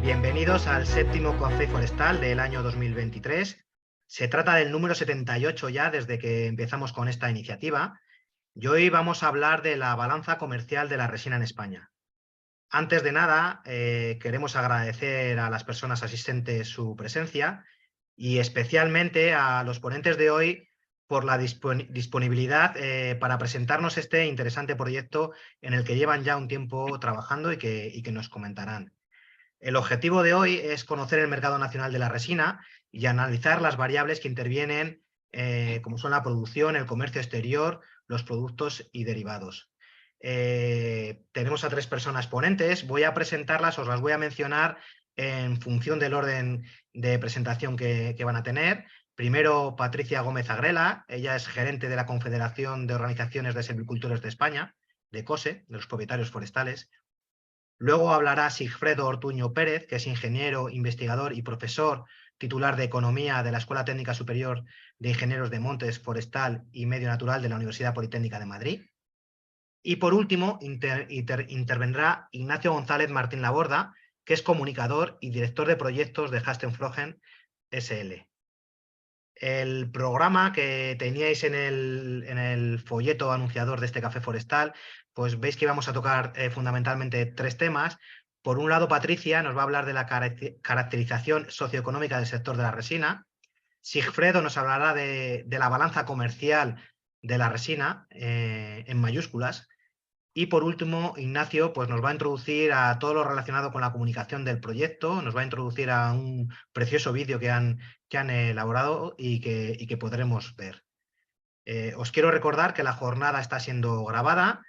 Bienvenidos al séptimo Café Forestal del año 2023. Se trata del número 78 ya desde que empezamos con esta iniciativa y hoy vamos a hablar de la balanza comercial de la resina en España. Antes de nada, queremos agradecer a las personas asistentes su presencia y especialmente a los ponentes de hoy por la disponibilidad para presentarnos este interesante proyecto en el que llevan ya un tiempo trabajando y que nos comentarán. El objetivo de hoy es conocer el mercado nacional de la resina y analizar las variables que intervienen, como son la producción, el comercio exterior, los productos y derivados. Tenemos a 3 personas ponentes, voy a presentarlas, os las voy a mencionar en función del orden de presentación que van a tener. Primero, Patricia Gómez Agrela, ella es gerente de la Confederación de Organizaciones de Silvicultores de España, de COSE, de los propietarios forestales. Luego hablará Sigfredo Ortuño Pérez, que es ingeniero, investigador y profesor titular de Economía de la Escuela Técnica Superior de Ingenieros de Montes, Forestal y Medio Natural de la Universidad Politécnica de Madrid. Y por último, intervendrá Ignacio González Martín Laborda, que es comunicador y director de proyectos de Hastenflogen SL. El programa que teníais en el folleto anunciador de este Café Forestal, pues veis que vamos a tocar fundamentalmente 3 temas. Por un lado, Patricia nos va a hablar de la caracterización socioeconómica del sector de la resina. Sigfredo nos hablará de la balanza comercial de la resina, en mayúsculas. Y por último, Ignacio pues, nos va a introducir a todo lo relacionado con la comunicación del proyecto, nos va a introducir a un precioso vídeo que han elaborado y que podremos ver. Os quiero recordar que la jornada está siendo grabada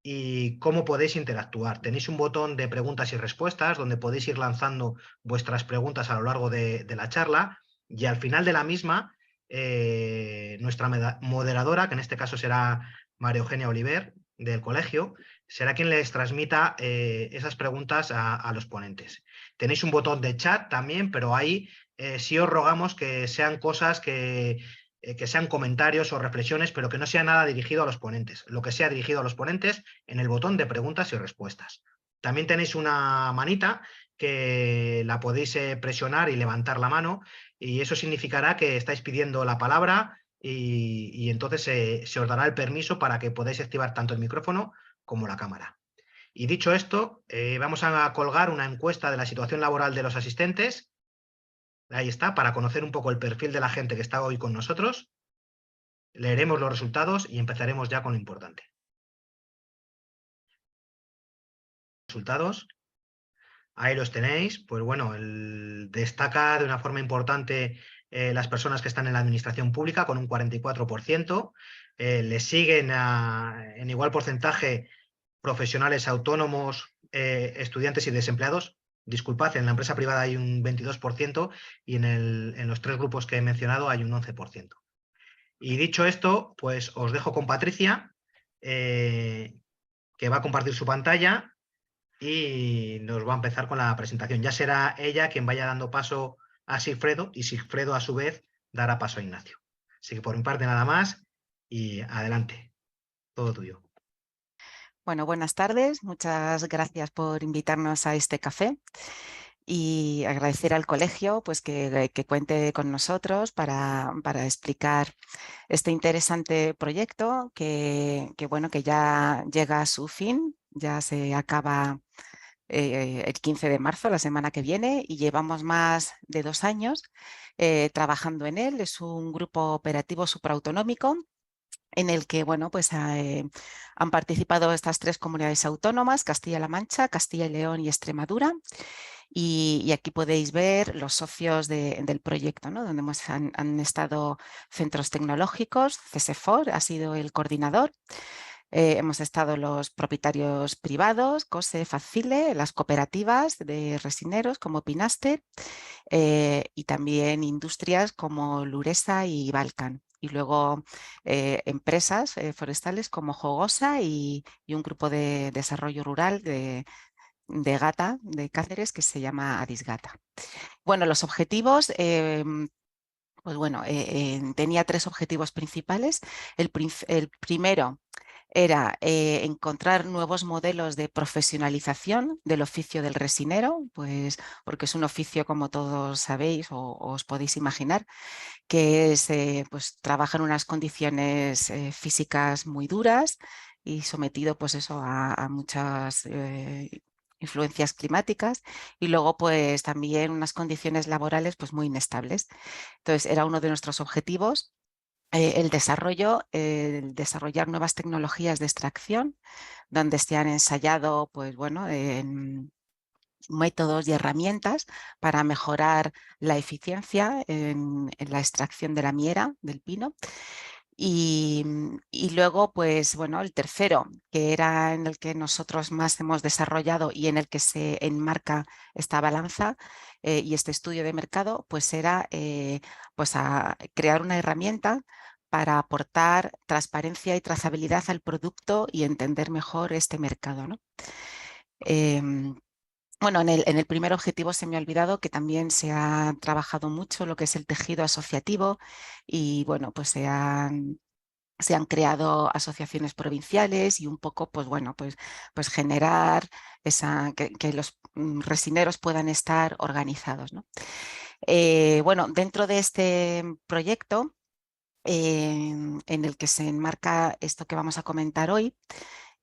y cómo podéis interactuar. Tenéis un botón de preguntas y respuestas donde podéis ir lanzando vuestras preguntas a lo largo de la charla y al final de la misma, nuestra moderadora, que en este caso será María Eugenia Oliver, del colegio, será quien les transmita esas preguntas a los ponentes. Tenéis un botón de chat también, pero ahí sí os rogamos que sean cosas que sean comentarios o reflexiones, pero que no sea nada dirigido a los ponentes. Lo que sea dirigido a los ponentes en el botón de preguntas y respuestas. También tenéis una manita que la podéis presionar y levantar la mano y eso significará que estáis pidiendo la palabra y entonces se os dará el permiso para que podáis activar tanto el micrófono como la cámara. Y dicho esto, vamos a colgar una encuesta de la situación laboral de los asistentes. Ahí está, para conocer un poco el perfil de la gente que está hoy con nosotros. Leeremos los resultados y empezaremos ya con lo importante. Resultados. Ahí los tenéis. Pues bueno, destaca de una forma importante las personas que están en la administración pública con un 44%. Le siguen en igual porcentaje profesionales autónomos, estudiantes y desempleados. Disculpad, en la empresa privada hay un 22% y en los 3 grupos que he mencionado hay un 11%. Y dicho esto, pues os dejo con Patricia, que va a compartir su pantalla y nos va a empezar con la presentación. Ya será ella quien vaya dando paso a Sigfredo y Sigfredo a su vez dará paso a Ignacio. Así que por mi parte nada más y adelante, todo tuyo. Bueno, buenas tardes. Muchas gracias por invitarnos a este café y agradecer al colegio pues, que cuente con nosotros para explicar este interesante proyecto bueno, que ya llega a su fin, ya se acaba el 15 de marzo, la semana que viene, y llevamos más de 2 años trabajando en él. Es un grupo operativo supraautonómico en el que bueno, pues, han participado estas 3 comunidades autónomas, Castilla-La Mancha, Castilla y León y Extremadura. Y aquí podéis ver los socios del proyecto, ¿no? Donde han estado centros tecnológicos, CSFOR ha sido el coordinador. Hemos estado los propietarios privados, COSE, Facile, las cooperativas de resineros como Pinaster y también industrias como Luresa y Balcan. Y luego empresas forestales como Jogosa y un grupo de desarrollo rural de Gata, de Cáceres, que se llama Adisgata. Bueno, los objetivos, pues bueno, tenía 3 objetivos principales. El primero era encontrar nuevos modelos de profesionalización del oficio del resinero, pues porque es un oficio, como todos sabéis o os podéis imaginar, que es, pues, trabaja en unas condiciones físicas muy duras y sometido, pues eso, a muchas influencias climáticas, y luego pues también unas condiciones laborales pues muy inestables. Entonces era uno de nuestros objetivos, el desarrollar nuevas tecnologías de extracción donde se han ensayado, pues bueno, en métodos y herramientas para mejorar la eficiencia en la extracción de la miera del pino. Y luego, pues bueno, el tercero, que era en el que nosotros más hemos desarrollado y en el que se enmarca esta balanza y este estudio de mercado, pues era pues a crear una herramienta para aportar transparencia y trazabilidad al producto y entender mejor este mercado, ¿no? Bueno, en el primer objetivo se me ha olvidado que también se ha trabajado mucho lo que es el tejido asociativo y bueno, pues se han creado asociaciones provinciales y un poco, pues bueno, pues generar que los resineros puedan estar organizados, ¿no? Bueno, dentro de este proyecto en el que se enmarca esto que vamos a comentar hoy,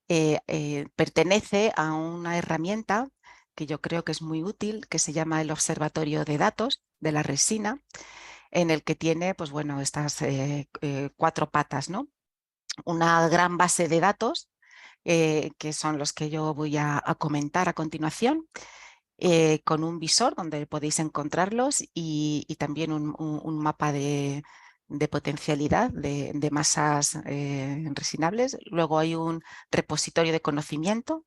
pertenece a una herramienta que yo creo que es muy útil, que se llama el Observatorio de Datos de la Resina, en el que tiene, pues bueno, estas cuatro patas, ¿no? Una gran base de datos, que son los que yo voy a comentar a continuación, con un visor donde podéis encontrarlos y también un mapa de potencialidad de masas resinables. Luego hay un repositorio de conocimiento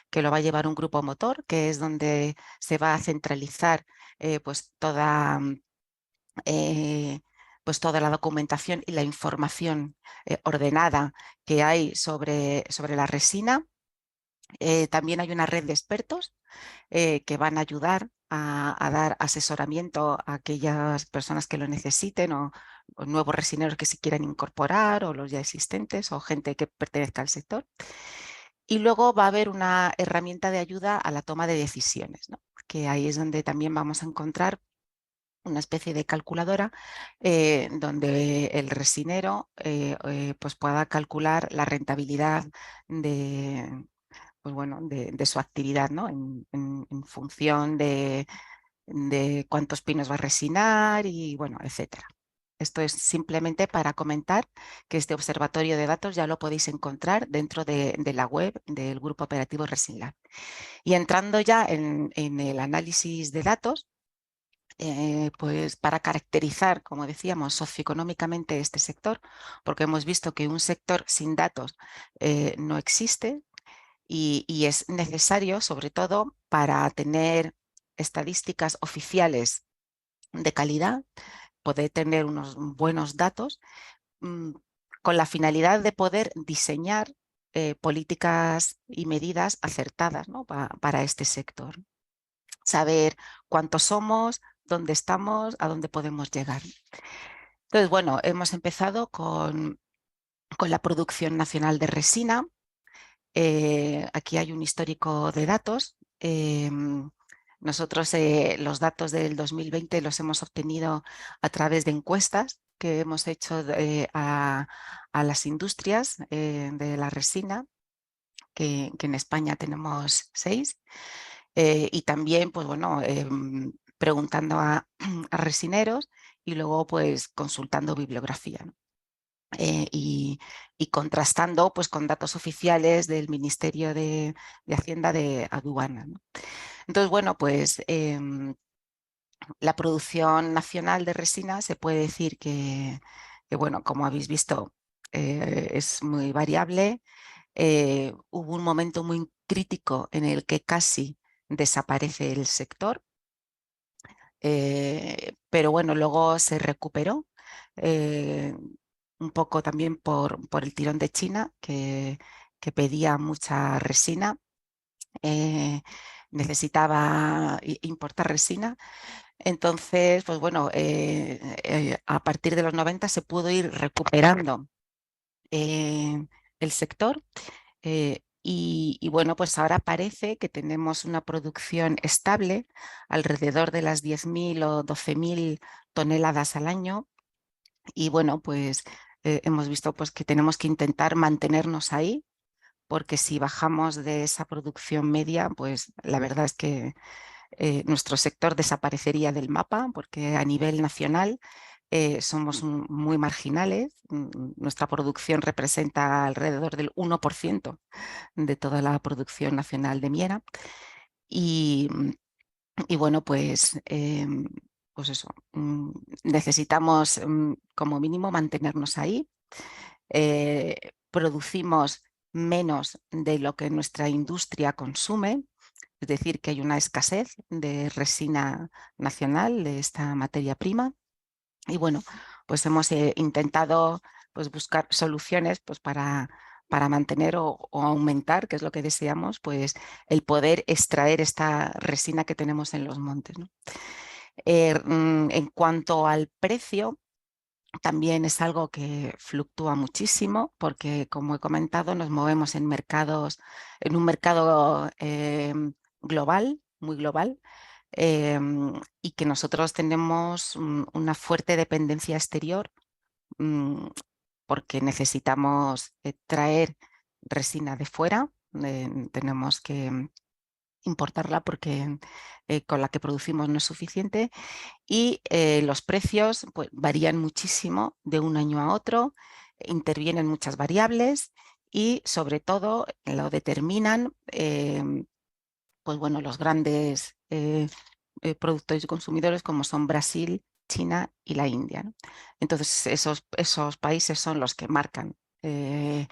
que lo va a llevar un grupo motor, que es donde se va a centralizar pues eh, toda la documentación y la información ordenada que hay sobre la resina. También hay una red de expertos que van a ayudar a dar asesoramiento a aquellas personas que lo necesiten o nuevos resineros que se quieran incorporar o los ya existentes o gente que pertenezca al sector. Y luego va a haber una herramienta de ayuda a la toma de decisiones, ¿no? Que ahí es donde también vamos a encontrar una especie de calculadora donde el resinero pues pueda calcular la rentabilidad de, pues bueno, de su actividad, ¿no? En función de cuántos pinos va a resinar y bueno, etcétera. Esto es simplemente para comentar que este observatorio de datos ya lo podéis encontrar dentro de la web del Grupo Operativo ResinLab. Y entrando ya en el análisis de datos, pues para caracterizar, como decíamos, socioeconómicamente este sector, porque hemos visto que un sector sin datos no existe y es necesario, sobre todo, para tener estadísticas oficiales de calidad, poder tener unos buenos datos mm, con la finalidad de poder diseñar políticas y medidas acertadas, ¿no? Para este sector. Saber cuántos somos, dónde estamos, a dónde podemos llegar. Entonces, bueno, hemos empezado con la producción nacional de resina. Aquí hay un histórico de datos. Nosotros los datos del 2020 los hemos obtenido a través de encuestas que hemos hecho a las industrias de la resina, que en España tenemos 6. Y también, pues bueno, preguntando a resineros y luego pues consultando bibliografía, ¿no? Y contrastando pues con datos oficiales del Ministerio de Hacienda de Aduana, ¿no? Entonces, bueno, pues la producción nacional de resina se puede decir que bueno, como habéis visto, es muy variable. Hubo un momento muy crítico en el que casi desaparece el sector, pero bueno, luego se recuperó un poco también por el tirón de China, que pedía mucha resina, necesitaba importar resina. Entonces, pues bueno, a partir de los 90 se pudo ir recuperando el sector. Y bueno, pues ahora parece que tenemos una producción estable alrededor de las 10.000 o 12.000 toneladas al año. Y bueno, pues hemos visto pues, que tenemos que intentar mantenernos ahí, porque si bajamos de esa producción media, pues la verdad es que nuestro sector desaparecería del mapa, porque a nivel nacional somos muy marginales. Nuestra producción representa alrededor del 1% de toda la producción nacional de miera. Y, y bueno, pues eso, necesitamos como mínimo mantenernos ahí. Producimos menos de lo que nuestra industria consume, es decir, que hay una escasez de resina nacional, de esta materia prima. Y bueno, pues hemos intentado pues, buscar soluciones pues, para mantener o aumentar, que es lo que deseamos, pues el poder extraer esta resina que tenemos en los montes, ¿no? En cuanto al precio, también es algo que fluctúa muchísimo porque, como he comentado, nos movemos en un mercado global, muy global, y que nosotros tenemos una fuerte dependencia exterior, mm, porque necesitamos traer resina de fuera. Tenemos que importarla porque con la que producimos no es suficiente, y los precios pues, varían muchísimo de un año a otro, intervienen muchas variables y sobre todo lo determinan pues, bueno, los grandes productores y consumidores como son Brasil, China y la India, ¿no? Entonces esos países son los que marcan el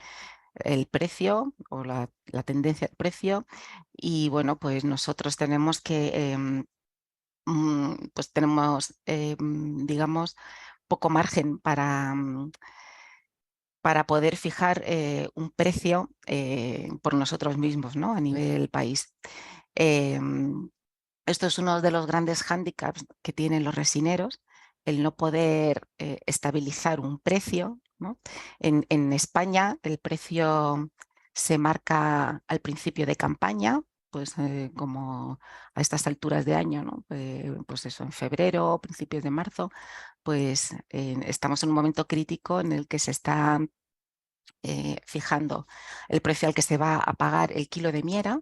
precio o la tendencia del precio, y bueno, pues nosotros tenemos que pues tenemos, digamos, poco margen para poder fijar un precio por nosotros mismos, ¿no? A nivel país. Esto es uno de los grandes hándicaps que tienen los resineros, el no poder estabilizar un precio, ¿no? En España el precio se marca al principio de campaña, pues como a estas alturas de año, ¿no? Pues eso, en febrero, principios de marzo, pues estamos en un momento crítico en el que se está fijando el precio al que se va a pagar el kilo de miera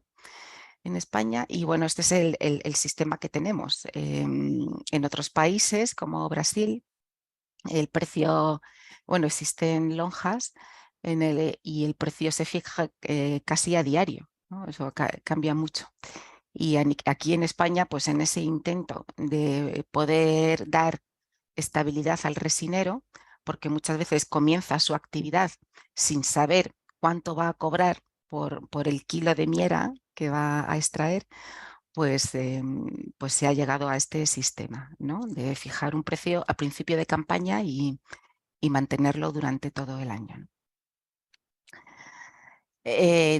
en España. Y bueno, este es el sistema que tenemos. En otros países como Brasil, el precio, bueno, existen lonjas y el precio se fija casi a diario, ¿no? Eso cambia mucho. Y aquí en España, pues en ese intento de poder dar estabilidad al resinero, porque muchas veces comienza su actividad sin saber cuánto va a cobrar por el kilo de miera que va a extraer, pues se ha llegado a este sistema, ¿no? De fijar un precio a principio de campaña y mantenerlo durante todo el año, ¿no?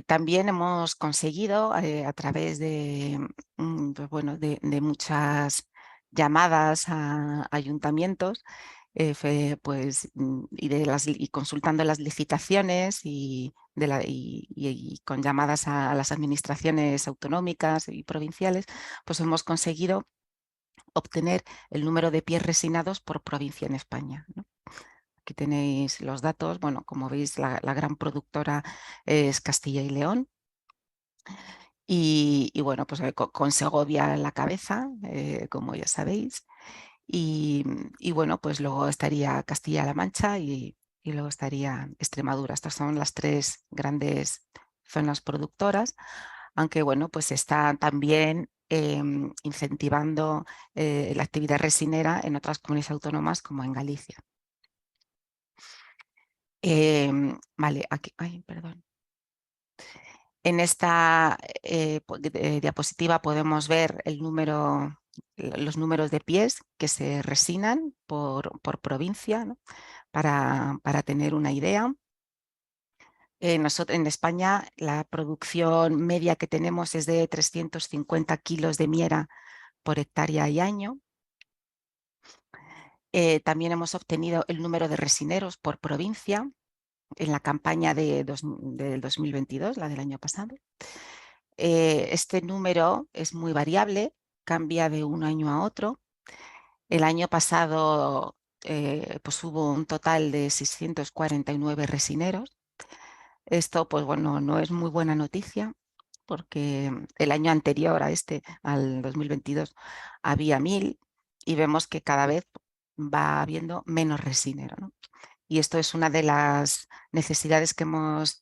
También hemos conseguido a través de, pues bueno, de muchas llamadas a ayuntamientos, y consultando las licitaciones y con llamadas a las administraciones autonómicas y provinciales, pues hemos conseguido obtener el número de pies resinados por provincia en España, ¿no? Aquí tenéis los datos. Bueno, como veis, la gran productora es Castilla y León. Y bueno, pues con Segovia en la cabeza, como ya sabéis. Y bueno, pues luego estaría Castilla-La Mancha y luego estaría Extremadura. Estas son las tres grandes zonas productoras, aunque bueno, pues se está también incentivando la actividad resinera en otras comunidades autónomas como en Galicia. Vale, aquí, ay, perdón. En esta diapositiva podemos ver los números de pies que se resinan por provincia, ¿no? Para tener una idea. En España la producción media que tenemos es de 350 kilos de miera por hectárea y año. También hemos obtenido el número de resineros por provincia. en la campaña del 2022, la del año pasado. Este número es muy variable, cambia de un año a otro. El año pasado pues hubo un total de 649 resineros. Esto, pues bueno, no es muy buena noticia porque el año anterior a al 2022, había 1000 y vemos que cada vez va habiendo menos resinero, ¿no? Y esto es una de las necesidades que hemos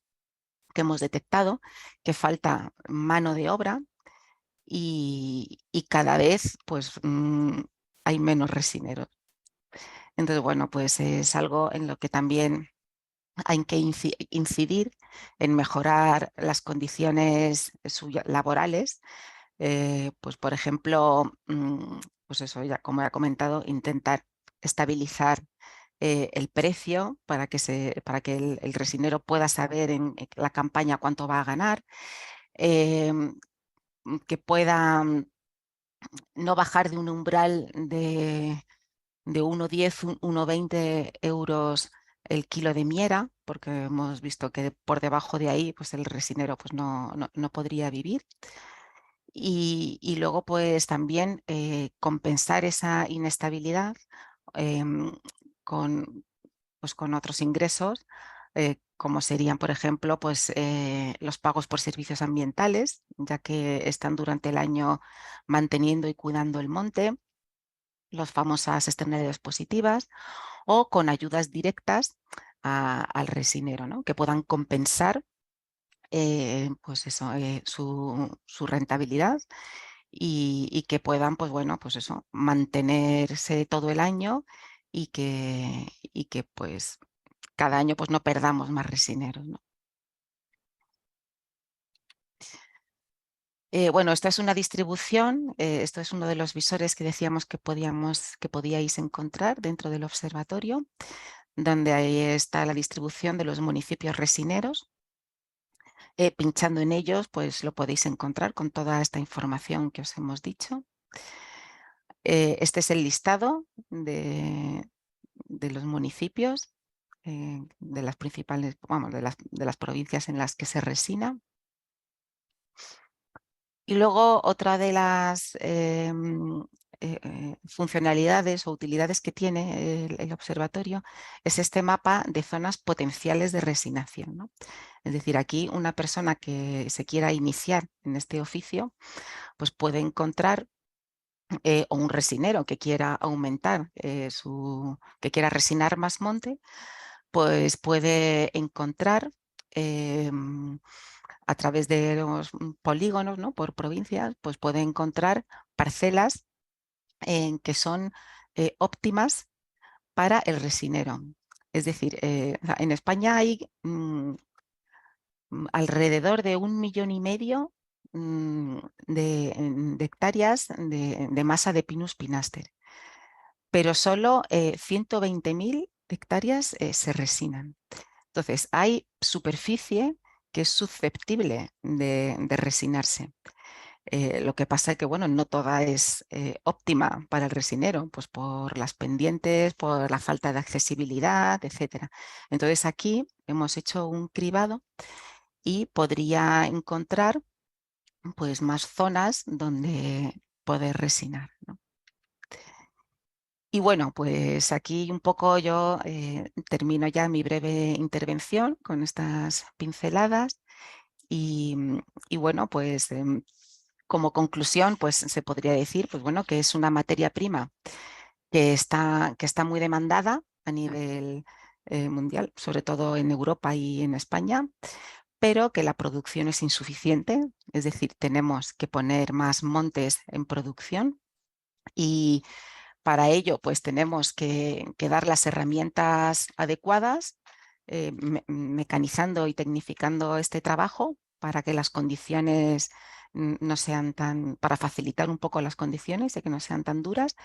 detectado, que falta mano de obra y cada vez pues hay menos resineros. Entonces, bueno, pues es algo en lo que también hay que incidir en mejorar las condiciones laborales. Pues, por ejemplo, pues eso, ya como he comentado, intentar estabilizar el precio para que el resinero pueda saber en la campaña cuánto va a ganar, que pueda no bajar de un umbral de 1,10, 1,20 euros el kilo de miera, porque hemos visto que por debajo de ahí pues el resinero pues no podría vivir. Y luego pues también compensar esa inestabilidad em, con, pues, con otros ingresos, como serían, por ejemplo, pues, los pagos por servicios ambientales, ya que están durante el año manteniendo y cuidando el monte, las famosas externalidades positivas, o con ayudas directas al resinero, ¿no? Que puedan compensar pues eso, su rentabilidad y que puedan, pues bueno, pues eso, mantenerse todo el año y que pues cada año pues no perdamos más resineros, ¿no? Bueno, esta es una distribución, esto es uno de los visores que decíamos que podíais encontrar dentro del observatorio, donde ahí está la distribución de los municipios resineros. Pinchando en ellos, pues lo podéis encontrar con toda esta información que os hemos dicho. Este es el listado de los municipios, de las principales, vamos, de las provincias en las que se resina. Y luego otra de las funcionalidades o utilidades que tiene el observatorio es este mapa de zonas potenciales de resinación, ¿no? Es decir, aquí una persona que se quiera iniciar en este oficio, pues puede encontrar o un resinero que quiera aumentar, que quiera resinar más monte, pues puede encontrar a través de los polígonos, ¿no? Por provincias, pues puede encontrar parcelas que son óptimas para el resinero. Es decir, en España hay alrededor de 1,5 millones de hectáreas de masa de Pinus pinaster, pero solo 120.000 hectáreas se resinan. Entonces, hay superficie que es susceptible de resinarse. Lo que pasa es que, bueno, no toda es óptima para el resinero, pues por las pendientes, por la falta de accesibilidad, etcétera. Entonces, aquí hemos hecho un cribado y podría encontrar pues más zonas donde poder resinar, ¿no? Y bueno, pues aquí un poco yo termino ya mi breve intervención con estas pinceladas y bueno, pues como conclusión, pues se podría decir, pues bueno, que es una materia prima que está muy demandada a nivel mundial, sobre todo en Europa y en España, pero que la producción es insuficiente, es decir, tenemos que poner más montes en producción y para ello pues tenemos que dar las herramientas adecuadas, mecanizando y tecnificando este trabajo para que las condiciones no sean para facilitar un poco las condiciones de que no sean tan duras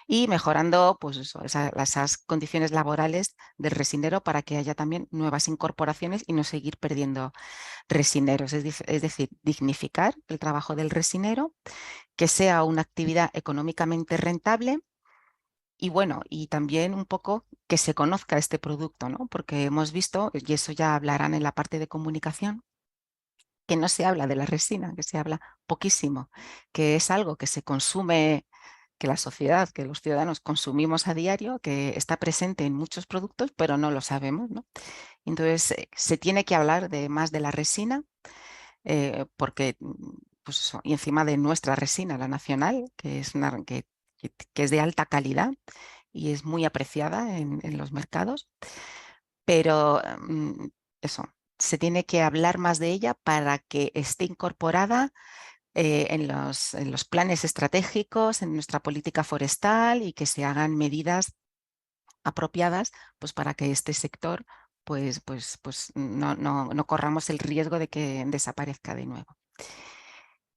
y mejorando pues eso, esas condiciones laborales del resinero para que haya también nuevas incorporaciones y no seguir perdiendo resineros, es decir, dignificar el trabajo del resinero, que sea una actividad económicamente rentable Y bueno, y también un poco que se conozca este producto, ¿no? Porque hemos visto, y eso ya hablarán en la parte de comunicación, que no se habla de la resina, que se habla poquísimo, que es algo que se consume, que la sociedad, que los ciudadanos consumimos a diario, que está presente en muchos productos, pero no lo sabemos, ¿no? Entonces, se tiene que hablar de más de la resina, porque, pues eso, y encima de nuestra resina, la nacional, que es, que es de alta calidad y es muy apreciada en los mercados, pero eso, se tiene que hablar más de ella para que esté incorporada en los planes estratégicos, en nuestra política forestal, y que se hagan medidas apropiadas, pues para que este sector pues no corramos el riesgo de que desaparezca de nuevo.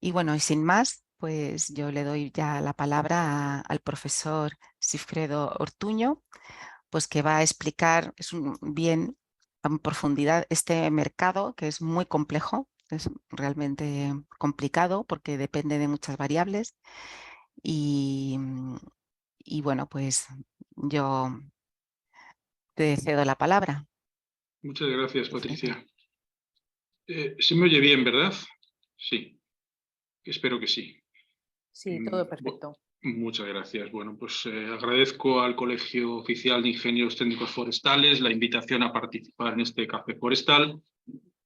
Y bueno, y sin más, pues yo le doy ya la palabra al profesor Sigfredo Ortuño, pues que va a explicar bien en profundidad este mercado, que es muy complejo, es realmente complicado porque depende de muchas variables. Y, y bueno, pues yo te cedo la palabra, Muchas gracias, Sigfredo. Patricia. Se me oye bien, ¿verdad? Sí, espero que sí. Sí, todo perfecto. Muchas gracias. Bueno, pues agradezco al Colegio Oficial de Ingenieros Técnicos Forestales la invitación a participar en este café forestal,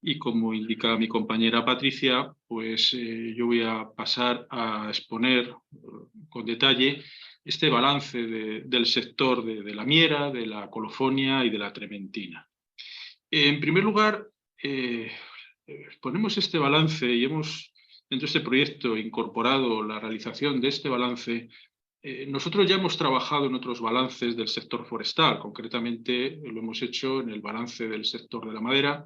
y como indica mi compañera Patricia, pues yo voy a pasar a exponer con detalle este balance del sector de la miera, de la colofonia y de la trementina. En primer lugar, ponemos este balance y hemos, dentro de este proyecto, incorporado la realización de este balance. Nosotros ya hemos trabajado en otros balances del sector forestal, concretamente lo hemos hecho en el balance del sector de la madera,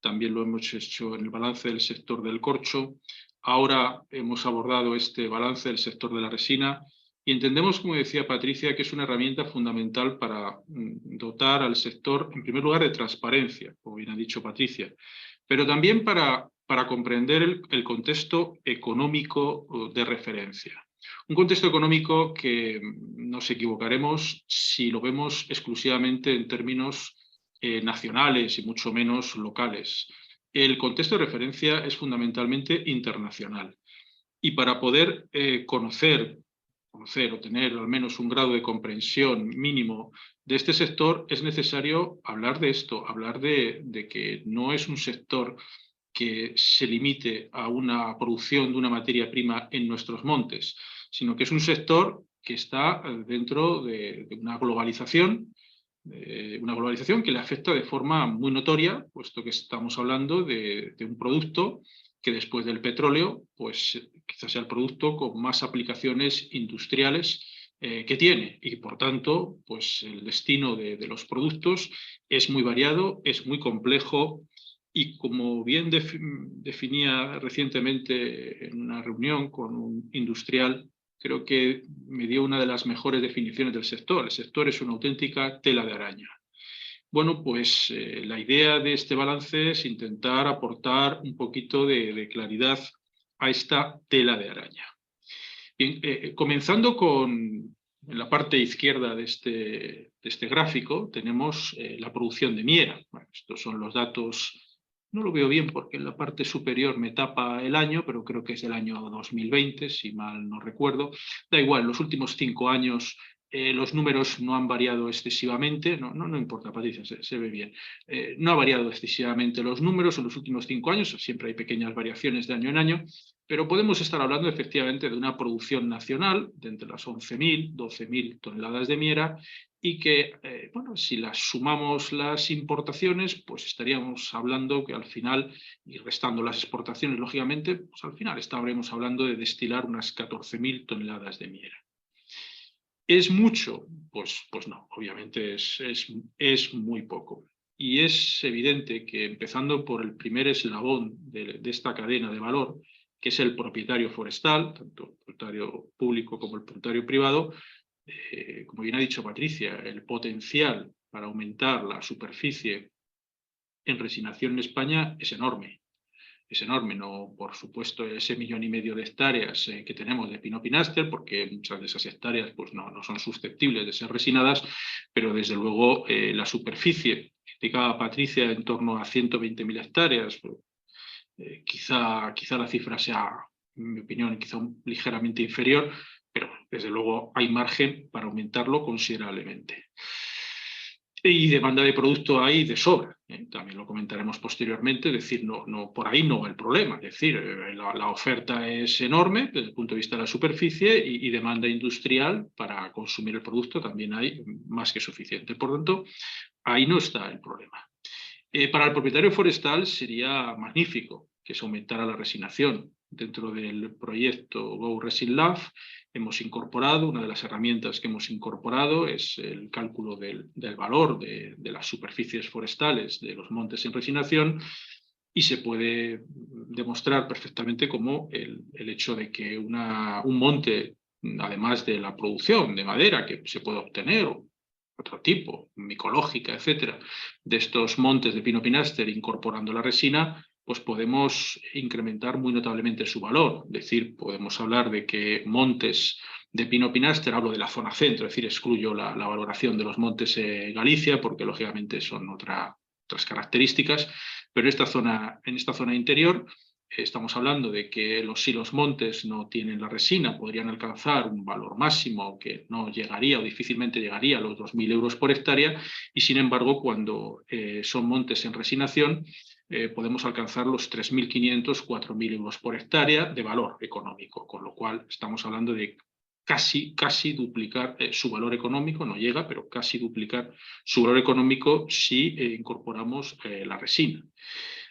también lo hemos hecho en el balance del sector del corcho, ahora hemos abordado este balance del sector de la resina. Y entendemos, como decía Patricia, que es una herramienta fundamental para dotar al sector, en primer lugar, de transparencia, como bien ha dicho Patricia, pero también para comprender el contexto económico de referencia. Un contexto económico que nos equivocaremos si lo vemos exclusivamente en términos nacionales y mucho menos locales. El contexto de referencia es fundamentalmente internacional. Y para poder conocer o tener al menos un grado de comprensión mínimo de este sector, es necesario hablar de esto, hablar de que no es un sector que se limite a una producción de una materia prima en nuestros montes, sino que es un sector que está dentro de una globalización que le afecta de forma muy notoria, puesto que estamos hablando de un producto que después del petróleo, pues quizás sea el producto con más aplicaciones industriales que tiene, y por tanto, pues el destino de los productos es muy variado, es muy complejo, y como bien definía recientemente en una reunión con un industrial, creo que me dio una de las mejores definiciones del sector. El sector es una auténtica tela de araña. Bueno, pues la idea de este balance es intentar aportar un poquito de claridad a esta tela de araña. Bien, comenzando en la parte izquierda de este gráfico, tenemos la producción de miera. Bueno, estos son los datos. No lo veo bien porque en la parte superior me tapa el año, pero creo que es del año 2020, si mal no recuerdo. Da igual, los últimos 5 años los números no han variado excesivamente. No importa, Patricia, se ve bien. No ha variado excesivamente los números en los últimos 5 años, siempre hay pequeñas variaciones de año en año, pero podemos estar hablando efectivamente de una producción nacional de entre las 11.000, 12.000 toneladas de miera, y que, bueno, si las sumamos las importaciones, pues estaríamos hablando que al final, y restando las exportaciones, lógicamente, pues al final estaremos hablando de destilar unas 14.000 toneladas de miera. ¿Es mucho? Pues no, obviamente es muy poco. Y es evidente que, empezando por el primer eslabón de esta cadena de valor, que es el propietario forestal, tanto el propietario público como el propietario privado, como bien ha dicho Patricia, el potencial para aumentar la superficie en resinación en España es enorme. es enorme. No, por supuesto, ese 1,5 millones de hectáreas que tenemos de pino pinaster, porque muchas de esas hectáreas pues, no son susceptibles de ser resinadas, pero desde luego la superficie, indicaba Patricia, en torno a 120.000 hectáreas, quizá la cifra sea, en mi opinión, quizá ligeramente inferior, pero desde luego hay margen para aumentarlo considerablemente. Y demanda de producto hay de sobra, también lo comentaremos posteriormente, es decir, por ahí no va el problema, es decir, la oferta es enorme desde el punto de vista de la superficie y demanda industrial para consumir el producto también hay más que suficiente. Por tanto, ahí no está el problema. Para el propietario forestal sería magnífico que se aumentara la resinación. Dentro del proyecto Go Resin Lab hemos incorporado, una de las herramientas que hemos incorporado es el cálculo del valor de las superficies forestales de los montes en resinación, y se puede demostrar perfectamente cómo el hecho de que un monte, además de la producción de madera que se puede obtener, otro tipo, micológica, etcétera, de estos montes de pino pinaster incorporando la resina, pues podemos incrementar muy notablemente su valor. Es decir, podemos hablar de que montes de pino pinaster, hablo de la zona centro, es decir, excluyo la valoración de los montes Galicia, porque lógicamente son otras características, pero en esta zona interior estamos hablando de que si los montes no tienen la resina, podrían alcanzar un valor máximo que no llegaría o difícilmente llegaría a los 2.000 euros por hectárea, y sin embargo, cuando son montes en resinación, podemos alcanzar los 3.500, 4.000 euros por hectárea de valor económico, con lo cual estamos hablando de casi duplicar su valor económico, no llega, pero casi duplicar su valor económico si incorporamos la resina.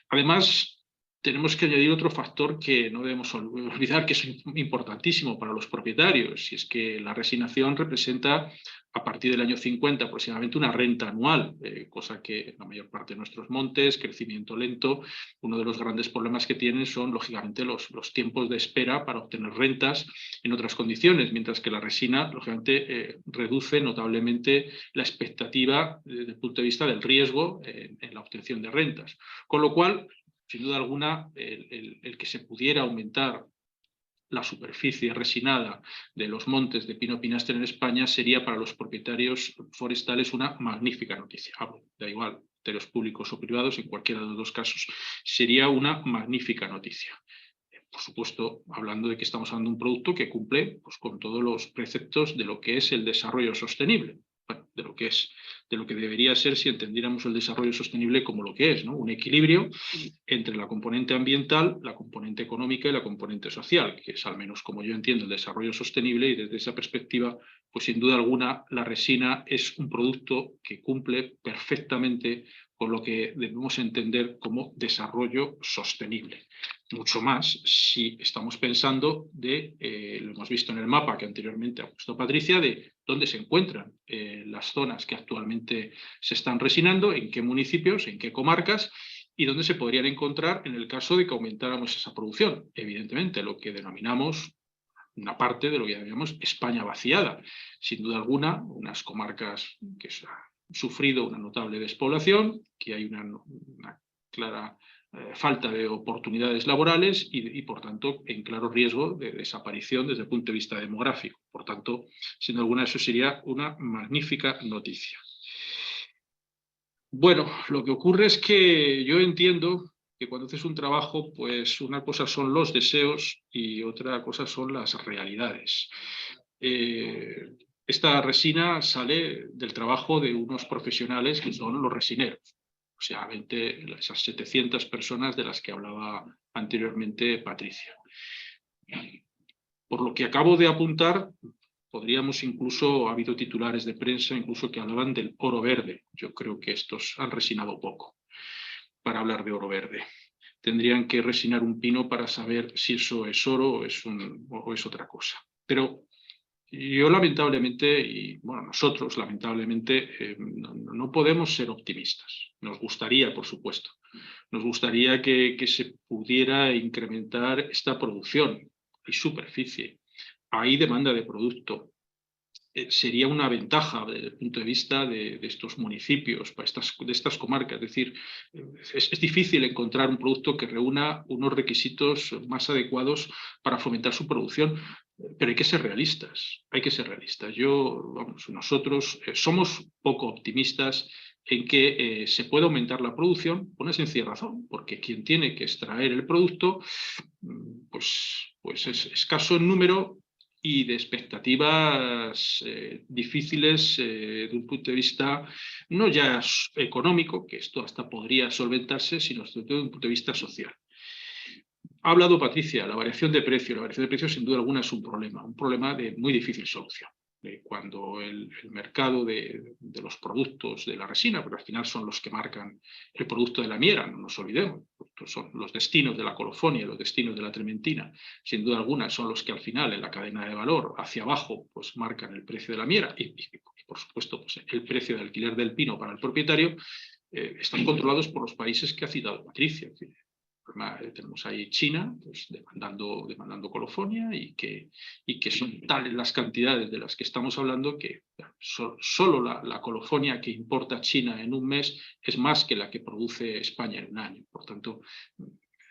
Además, tenemos que añadir otro factor que no debemos olvidar, que es importantísimo para los propietarios, y es que la resinación representa, a partir del año 50 aproximadamente, una renta anual, cosa que en la mayor parte de nuestros montes, crecimiento lento, uno de los grandes problemas que tienen son, lógicamente, los tiempos de espera para obtener rentas en otras condiciones, mientras que la resina, lógicamente, reduce notablemente la expectativa desde el punto de vista del riesgo en la obtención de rentas. Con lo cual, sin duda alguna, el que se pudiera aumentar la superficie resinada de los montes de pino pinaster en España sería para los propietarios forestales una magnífica noticia. Da igual, de los públicos o privados, en cualquiera de los dos casos, sería una magnífica noticia. Por supuesto, hablando de que estamos hablando de un producto que cumple pues, con todos los preceptos de lo que es el desarrollo sostenible. Bueno, de lo que debería ser si entendiéramos el desarrollo sostenible como lo que es, ¿no? Un equilibrio entre la componente ambiental, la componente económica y la componente social, que es al menos como yo entiendo el desarrollo sostenible, y desde esa perspectiva, pues sin duda alguna la resina es un producto que cumple perfectamente con lo que debemos entender como desarrollo sostenible. Mucho más si estamos pensando lo hemos visto en el mapa que anteriormente ha puesto Patricia, de dónde se encuentran las zonas que actualmente se están resinando, en qué municipios, en qué comarcas, y dónde se podrían encontrar en el caso de que aumentáramos esa producción. Evidentemente, lo que denominamos una parte de lo que llamamos España vaciada. Sin duda alguna, unas comarcas que se ha sufrido una notable despoblación, que hay una clara falta de oportunidades laborales y, por tanto, en claro riesgo de desaparición desde el punto de vista demográfico. Por tanto, sin duda alguna, eso sería una magnífica noticia. Bueno, lo que ocurre es que yo entiendo que cuando haces un trabajo, pues una cosa son los deseos y otra cosa son las realidades. Esta resina sale del trabajo de unos profesionales que son los resineros. O sea, esas 700 personas de las que hablaba anteriormente Patricia. Por lo que acabo de apuntar, podríamos incluso, ha habido titulares de prensa incluso que hablaban del oro verde. Yo creo que estos han resinado poco para hablar de oro verde. Tendrían que resinar un pino para saber si eso es oro o es otra cosa. Pero yo lamentablemente, y bueno, nosotros lamentablemente, no podemos ser optimistas. Nos gustaría, por supuesto, nos gustaría que se pudiera incrementar esta producción y superficie. Hay demanda de producto. sería una ventaja desde el punto de vista de estos municipios, de estas comarcas. Es decir, es difícil encontrar un producto que reúna unos requisitos más adecuados para fomentar su producción, pero hay que ser realistas, hay que ser realistas. Nosotros somos poco optimistas en que se pueda aumentar la producción por una sencilla razón, porque quien tiene que extraer el producto pues es escaso en número y de expectativas difíciles de un punto de vista no ya económico, que esto hasta podría solventarse, sino sobre todo desde un punto de vista social. Ha hablado Patricia, la variación de precio. La variación de precio sin duda alguna es un problema de muy difícil solución. Cuando el mercado de los productos de la resina, porque al final son los que marcan el producto de la miera, no nos olvidemos, son los destinos de la colofonia, los destinos de la trementina, sin duda alguna son los que al final en la cadena de valor hacia abajo pues marcan el precio de la miera y por supuesto pues, el precio de alquiler del pino para el propietario, están controlados por los países que ha citado Patricia. Tenemos ahí China pues, demandando colofonia y que son tales las cantidades de las que estamos hablando que solo la colofonia que importa China en un mes es más que la que produce España en un año. Por tanto,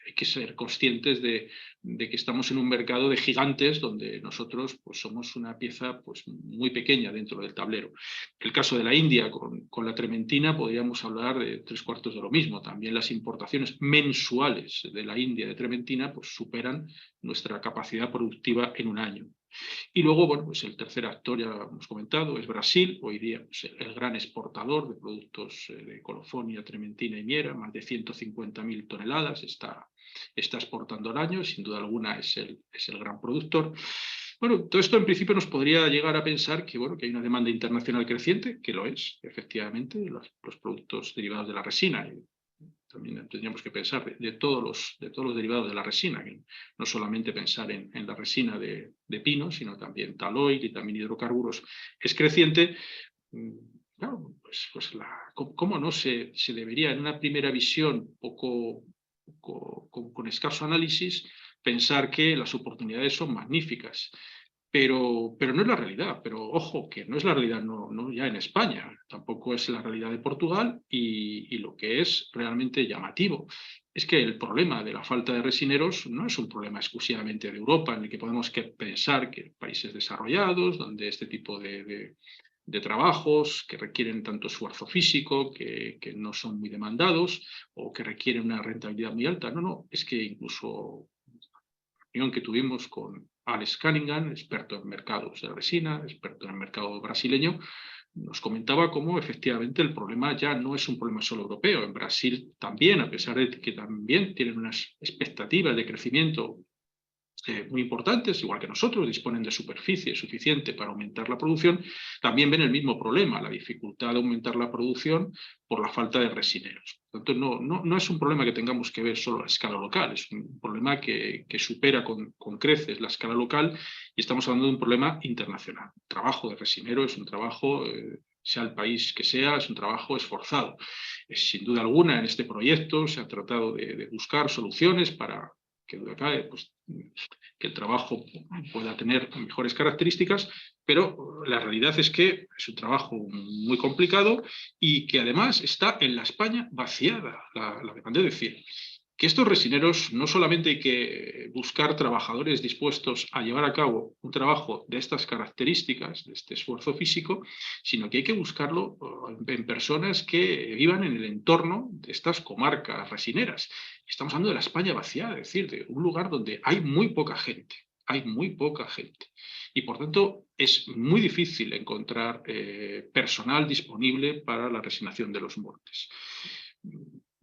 hay que ser conscientes de que estamos en un mercado de gigantes donde nosotros pues, somos una pieza pues, muy pequeña dentro del tablero. El caso de la India con la trementina podríamos hablar de 3/4 de lo mismo. También las importaciones mensuales de la India de trementina pues, superan nuestra capacidad productiva en un año. Y luego, bueno, pues el tercer actor, ya lo hemos comentado, es Brasil, hoy día pues, el gran exportador de productos de colofonia, trementina y miera, más de 150.000 toneladas está exportando al año, sin duda alguna es el gran productor. Bueno, todo esto en principio nos podría llegar a pensar que, bueno, que hay una demanda internacional creciente, que lo es, efectivamente, los productos derivados de la resina. También tendríamos que pensar de todos los derivados de la resina, no solamente pensar en la resina de pino, sino también taloil y también hidrocarburos, es creciente. Claro, ¿cómo no se debería, en una primera visión con escaso análisis, pensar que las oportunidades son magníficas? Pero no es la realidad, pero ojo, que no es la realidad no ya en España, tampoco es la realidad de Portugal y lo que es realmente llamativo es que el problema de la falta de resineros no es un problema exclusivamente de Europa, en el que podemos pensar que países desarrollados, donde este tipo de trabajos que requieren tanto esfuerzo físico, que no son muy demandados o que requieren una rentabilidad muy alta. No, es que incluso reunión que tuvimos con Alex Cunningham, experto en mercados de resina, experto en el mercado brasileño, nos comentaba cómo efectivamente el problema ya no es un problema solo europeo. En Brasil también, a pesar de que también tienen unas expectativas de crecimiento muy importantes, igual que nosotros, disponen de superficie suficiente para aumentar la producción, también ven el mismo problema, la dificultad de aumentar la producción por la falta de resineros. Por tanto, no es un problema que tengamos que ver solo a escala local, es un problema que supera con creces la escala local y estamos hablando de un problema internacional. El trabajo de resinero es un trabajo, sea el país que sea, es un trabajo esforzado. Sin duda alguna, en este proyecto se ha tratado de buscar soluciones para que el trabajo pueda tener mejores características, pero la realidad es que es un trabajo muy complicado y que además está en la España vaciada la demanda. Es decir, que estos resineros no solamente hay que buscar trabajadores dispuestos a llevar a cabo un trabajo de estas características, de este esfuerzo físico, sino que hay que buscarlo en personas que vivan en el entorno de estas comarcas resineras. Estamos hablando de la España vaciada, es decir, de un lugar donde hay muy poca gente. Hay muy poca gente. Y por tanto es muy difícil encontrar personal disponible para la resinación de los montes.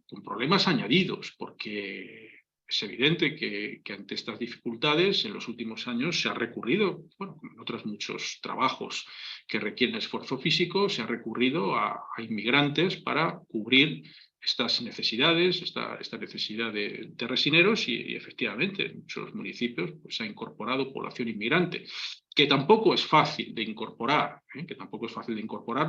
Con problemas añadidos, porque es evidente que ante estas dificultades en los últimos años se ha recurrido, bueno, como en otros muchos trabajos que requieren esfuerzo físico, se ha recurrido a inmigrantes para cubrir estas necesidades, esta necesidad de resineros y efectivamente en muchos municipios pues, se ha incorporado población inmigrante, que tampoco es fácil de incorporar,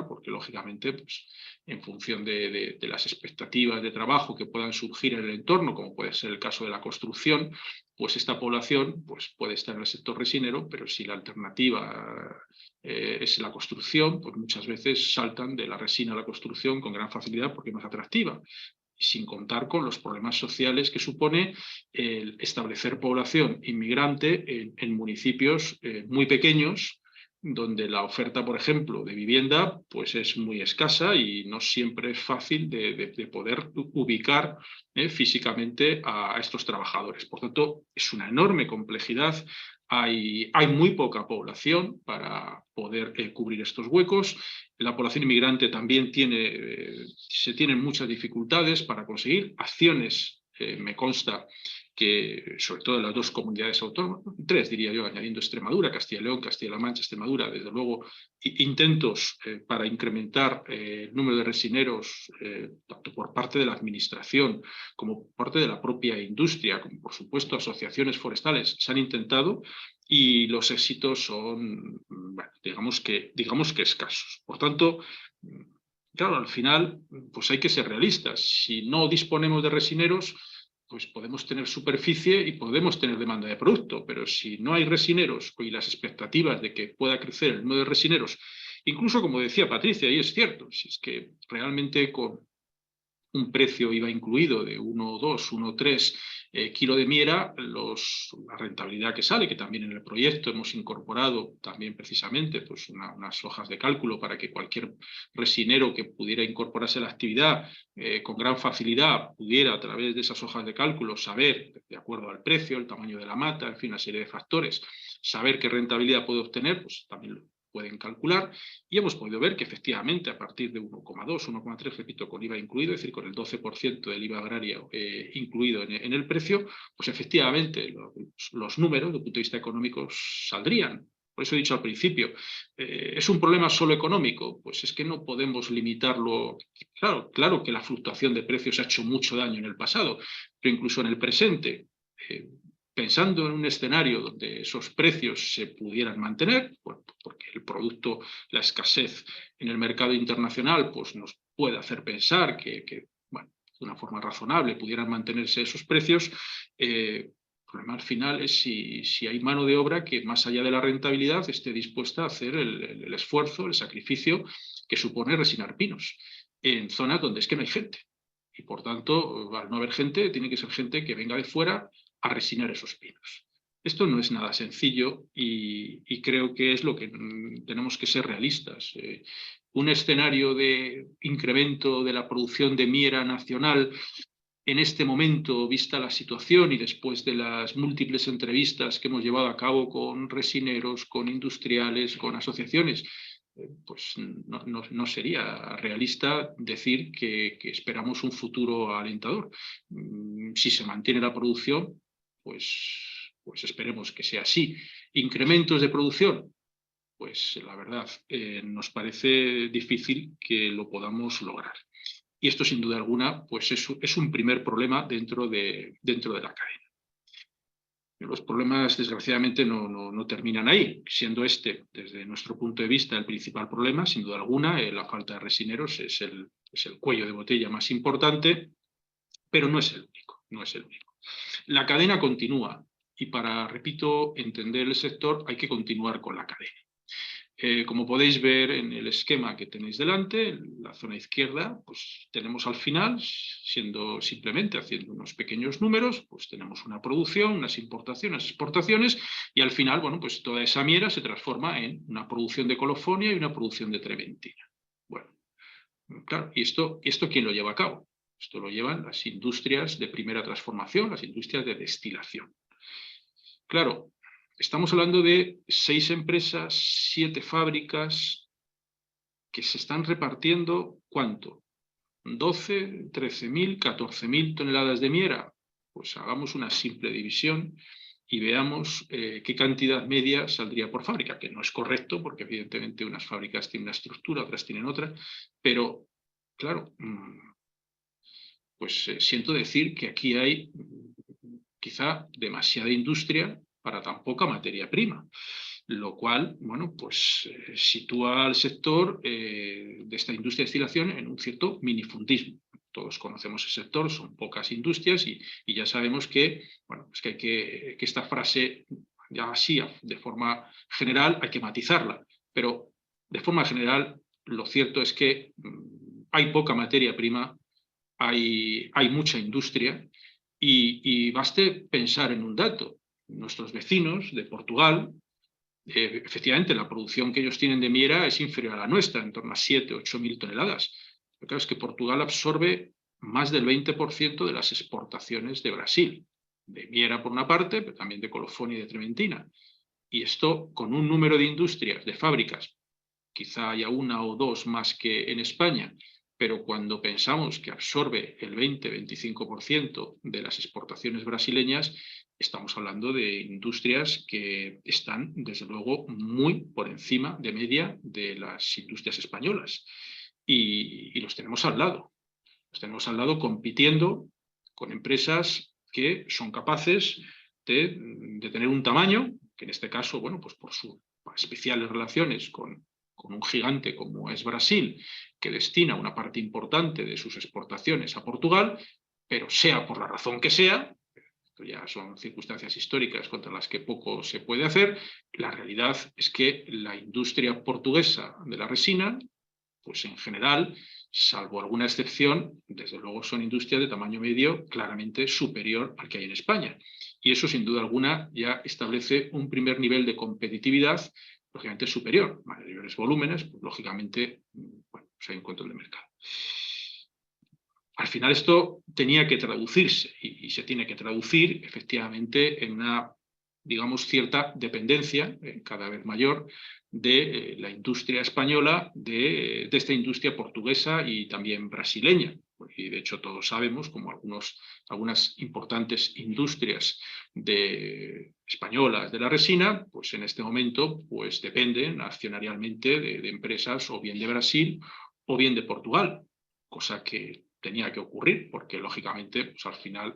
porque lógicamente pues, en función de las expectativas de trabajo que puedan surgir en el entorno, como puede ser el caso de la construcción, pues esta población pues, puede estar en el sector resinero, pero si la alternativa es la construcción, pues muchas veces saltan de la resina a la construcción con gran facilidad porque es más atractiva, sin contar con los problemas sociales que supone el establecer población inmigrante en municipios muy pequeños, donde la oferta, por ejemplo, de vivienda pues es muy escasa y no siempre es fácil de poder ubicar físicamente a estos trabajadores. Por tanto, es una enorme complejidad. Hay muy poca población para poder cubrir estos huecos. La población inmigrante también se tienen muchas dificultades para conseguir acciones, me consta, que sobre todo en las 2 comunidades autónomas, 3 diría yo, añadiendo Extremadura, Castilla y León, Castilla-La Mancha, Extremadura, desde luego intentos para incrementar el número de resineros, tanto por parte de la administración como por parte de la propia industria, como por supuesto asociaciones forestales, se han intentado y los éxitos son, bueno, digamos que escasos. Por tanto, claro, al final pues hay que ser realistas. Si no disponemos de resineros, pues podemos tener superficie y podemos tener demanda de producto, pero si no hay resineros y las expectativas de que pueda crecer el número de resineros, incluso como decía Patricia, y es cierto, si es que realmente con un precio IVA incluido de 1,2, 1,3 kilo de miera, la rentabilidad que sale, que también en el proyecto hemos incorporado también precisamente pues unas hojas de cálculo para que cualquier resinero que pudiera incorporarse a la actividad con gran facilidad pudiera a través de esas hojas de cálculo saber, de acuerdo al precio, el tamaño de la mata, en fin, una serie de factores, saber qué rentabilidad puede obtener, pues también lo pueden calcular, y hemos podido ver que efectivamente a partir de 1,2, 1,3, repito, con IVA incluido, es decir, con el 12% del IVA agrario incluido en el precio, pues efectivamente los números, desde el punto de vista económico, saldrían. Por eso he dicho al principio, ¿es un problema solo económico? Pues es que no podemos limitarlo. Claro que la fluctuación de precios ha hecho mucho daño en el pasado, pero incluso en el presente, pensando en un escenario donde esos precios se pudieran mantener, bueno, porque el producto, la escasez en el mercado internacional, pues nos puede hacer pensar que bueno, de una forma razonable pudieran mantenerse esos precios, el problema al final es si hay mano de obra que más allá de la rentabilidad esté dispuesta a hacer el esfuerzo, el sacrificio que supone resinar pinos en zonas donde es que no hay gente. Y por tanto, al no haber gente, tiene que ser gente que venga de fuera a resinar esos pinos. Esto no es nada sencillo y creo que es lo que tenemos que ser realistas. Un escenario de incremento de la producción de miera nacional en este momento, vista la situación y después de las múltiples entrevistas que hemos llevado a cabo con resineros, con industriales, con asociaciones, pues no sería realista decir que esperamos un futuro alentador. Si se mantiene la producción, pues esperemos que sea así. ¿Incrementos de producción? Pues la verdad, nos parece difícil que lo podamos lograr. Y esto, sin duda alguna, pues es un primer problema dentro de la cadena. Los problemas, desgraciadamente, no terminan ahí, siendo este, desde nuestro punto de vista, el principal problema, sin duda alguna, la falta de resineros es el cuello de botella más importante, pero no es el único, no es el único. La cadena continúa y para, repito, entender el sector hay que continuar con la cadena. Como podéis ver en el esquema que tenéis delante, en la zona izquierda, pues tenemos al final, simplemente haciendo unos pequeños números, pues tenemos una producción, unas importaciones, exportaciones, y al final, bueno, pues toda esa miera se transforma en una producción de colofonia y una producción de trementina. Bueno, claro, ¿y esto quién lo lleva a cabo? Esto lo llevan las industrias de primera transformación, las industrias de destilación. Claro, estamos hablando de 6 empresas, 7 fábricas que se están repartiendo, ¿cuánto? 12, 13.000, 14.000 toneladas de miera. Pues hagamos una simple división y veamos qué cantidad media saldría por fábrica, que no es correcto porque evidentemente unas fábricas tienen una estructura, otras tienen otra, pero claro, pues siento decir que aquí hay quizá demasiada industria para tan poca materia prima, lo cual, bueno, pues sitúa al sector de esta industria de destilación en un cierto minifundismo. Todos conocemos el sector, son pocas industrias y ya sabemos que, bueno, pues que esta frase, ya así, de forma general, hay que matizarla. Pero de forma general, lo cierto es que hay poca materia prima, hay mucha industria y baste pensar en un dato. Nuestros vecinos de Portugal, efectivamente, la producción que ellos tienen de miera es inferior a la nuestra, en torno a 7.000 o 8.000 toneladas. Pero claro, es que Portugal absorbe más del 20% de las exportaciones de Brasil, de miera por una parte, pero también de colofón y de trementina. Y esto con un número de industrias, de fábricas, quizá haya una o dos más que en España, pero cuando pensamos que absorbe el 20-25% de las exportaciones brasileñas, estamos hablando de industrias que están, desde luego, muy por encima de media de las industrias españolas. Y los tenemos al lado. Los tenemos al lado compitiendo con empresas que son capaces de tener un tamaño, que en este caso, bueno, pues por sus especiales relaciones con un gigante como es Brasil, que destina una parte importante de sus exportaciones a Portugal, pero sea por la razón que sea, esto ya son circunstancias históricas contra las que poco se puede hacer, la realidad es que la industria portuguesa de la resina, pues en general, salvo alguna excepción, desde luego son industrias de tamaño medio claramente superior al que hay en España. Y eso, sin duda alguna, ya establece un primer nivel de competitividad lógicamente superior. Mayores volúmenes, pues, lógicamente, bueno, pues hay un control de mercado. Al final esto tenía que traducirse y se tiene que traducir efectivamente en una, digamos, cierta dependencia cada vez mayor de la industria española, de esta industria portuguesa y también brasileña. Y de hecho todos sabemos como algunas importantes industrias españolas de la resina, pues en este momento pues dependen accionarialmente de empresas o bien de Brasil o bien de Portugal, cosa que tenía que ocurrir porque lógicamente pues al final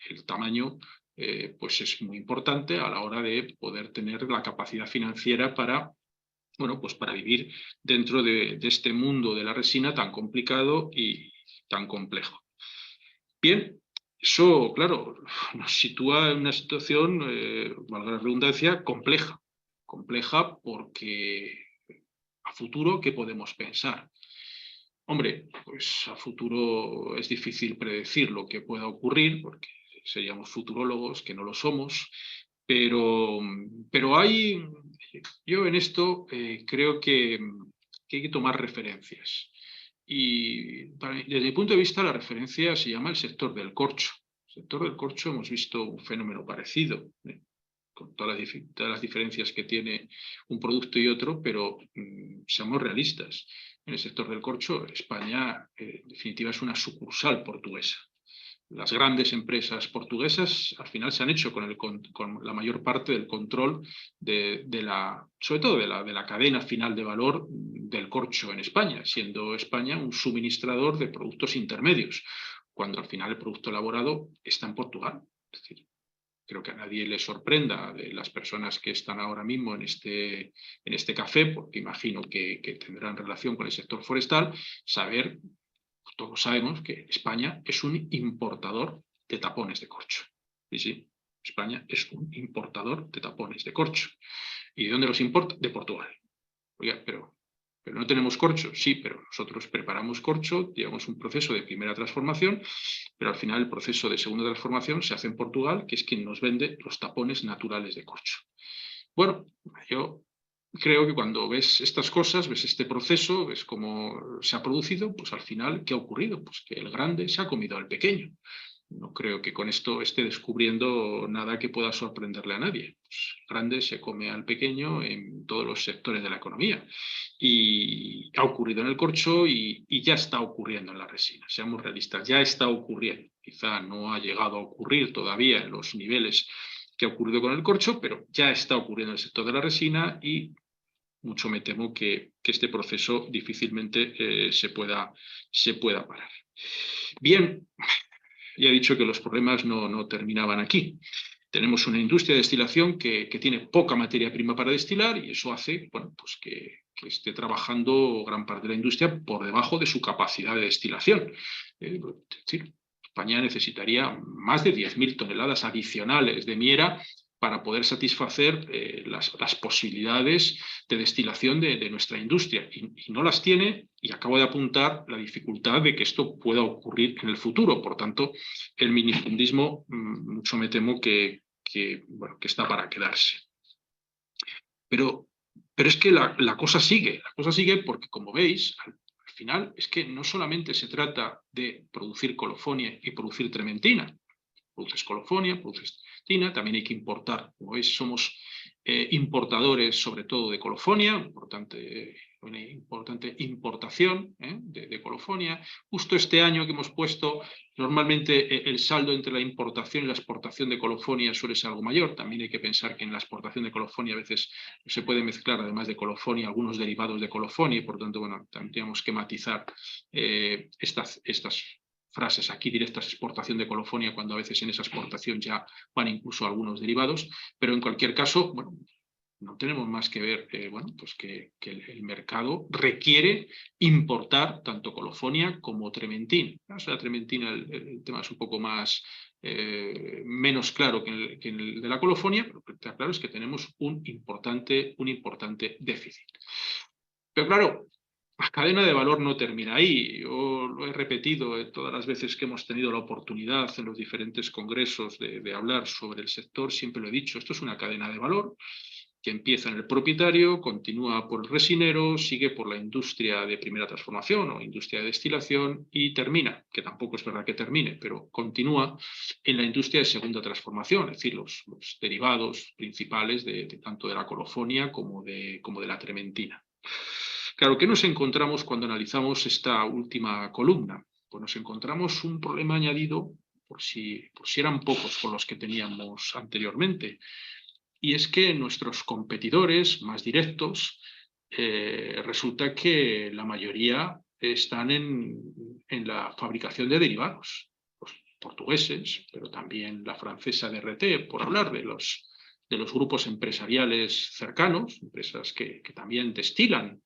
el tamaño pues es muy importante a la hora de poder tener la capacidad financiera para, bueno, pues para vivir dentro de este mundo de la resina tan complicado y tan complejo. Bien, eso, claro, nos sitúa en una situación, valga la redundancia, compleja. Compleja porque a futuro, ¿qué podemos pensar? Hombre, pues a futuro es difícil predecir lo que pueda ocurrir, porque seríamos futurólogos, que no lo somos, pero yo en esto creo que hay que tomar referencias. Y desde mi punto de vista la referencia se llama el sector del corcho. En el sector del corcho hemos visto un fenómeno parecido, con todas las diferencias que tiene un producto y otro, pero seamos realistas. En el sector del corcho, España, en definitiva, es una sucursal portuguesa. Las grandes empresas portuguesas al final se han hecho con la mayor parte del control sobre todo de la cadena final de valor del corcho en España, siendo España un suministrador de productos intermedios, cuando al final el producto elaborado está en Portugal. Es decir, creo que a nadie le sorprenda de las personas que están ahora mismo en este café, porque imagino que tendrán relación con el sector forestal, saber, todos sabemos que España es un importador de tapones de corcho. Sí, España es un importador de tapones de corcho. ¿Y de dónde los importa? De Portugal. Oiga, pero no tenemos corcho. Sí, pero nosotros preparamos corcho, llevamos un proceso de primera transformación, pero al final el proceso de segunda transformación se hace en Portugal, que es quien nos vende los tapones naturales de corcho. Bueno, yo creo que cuando ves estas cosas, ves este proceso, ves cómo se ha producido, pues al final, ¿qué ha ocurrido? Pues que el grande se ha comido al pequeño. No creo que con esto esté descubriendo nada que pueda sorprenderle a nadie. Pues el grande se come al pequeño en todos los sectores de la economía. Y ha ocurrido en el corcho y ya está ocurriendo en la resina. Seamos realistas, ya está ocurriendo. Quizá no ha llegado a ocurrir todavía en los niveles que ha ocurrido con el corcho, pero ya está ocurriendo en el sector de la resina y mucho me temo que este proceso difícilmente se pueda parar. Bien, ya he dicho que los problemas no terminaban aquí. Tenemos una industria de destilación que tiene poca materia prima para destilar y eso hace, bueno, pues que esté trabajando gran parte de la industria por debajo de su capacidad de destilación. Es decir, España necesitaría más de 10.000 toneladas adicionales de miera para poder satisfacer las posibilidades de destilación de nuestra industria. Y no las tiene, y acabo de apuntar la dificultad de que esto pueda ocurrir en el futuro. Por tanto, el minifundismo, mucho me temo que está para quedarse. Pero es que la cosa sigue porque, como veis, al final es que no solamente se trata de producir colofonia y producir trementina. Produces colofonia, produces trementina, también hay que importar. Como veis, somos importadores sobre todo de colofonia, una importante importación de colofonia. Justo este año que hemos puesto, normalmente el saldo entre la importación y la exportación de colofonia suele ser algo mayor. También hay que pensar que en la exportación de colofonia a veces se puede mezclar, además de colofonia, algunos derivados de colofonia, y por tanto, bueno, también tenemos que matizar estas frases aquí directas, exportación de colofonia, cuando a veces en esa exportación ya van incluso algunos derivados, pero en cualquier caso, bueno, no tenemos más que ver que el mercado requiere importar tanto colofonia como trementina. O sea, trementina el tema es un poco más menos claro que el de la colofonia, pero lo que está claro es que tenemos un importante déficit. Pero claro, la cadena de valor no termina ahí. Yo lo he repetido todas las veces que hemos tenido la oportunidad en los diferentes congresos de hablar sobre el sector, siempre lo he dicho, esto es una cadena de valor que empieza en el propietario, continúa por el resinero, sigue por la industria de primera transformación o industria de destilación y termina, que tampoco es verdad que termine, pero continúa en la industria de segunda transformación, es decir, los derivados principales tanto de la colofonia como de la trementina. Claro, ¿qué nos encontramos cuando analizamos esta última columna? Pues nos encontramos un problema añadido, por si eran pocos con los que teníamos anteriormente, y es que nuestros competidores más directos resulta que la mayoría están en la fabricación de derivados. Los portugueses, pero también la francesa DRT, por hablar de los grupos empresariales cercanos, empresas que también destilan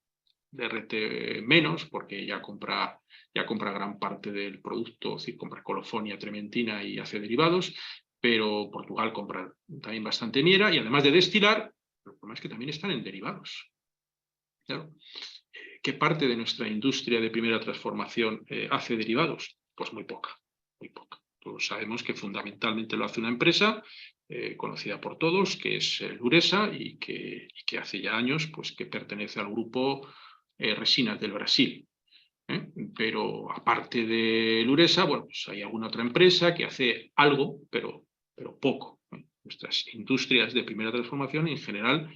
DRT menos, porque ya compra gran parte del producto, es decir, compra colofonia, trementina y hace derivados, pero Portugal compra también bastante miera y además de destilar, el problema es que también están en derivados. Claro. ¿Qué parte de nuestra industria de primera transformación hace derivados? Pues muy poca, muy poca. Todos sabemos que fundamentalmente lo hace una empresa conocida por todos, que es Luresa, y que hace ya años pues, que pertenece al grupo Resinas del Brasil. Pero aparte de Luresa, bueno, pues hay alguna otra empresa que hace algo, pero poco. Nuestras industrias de primera transformación en general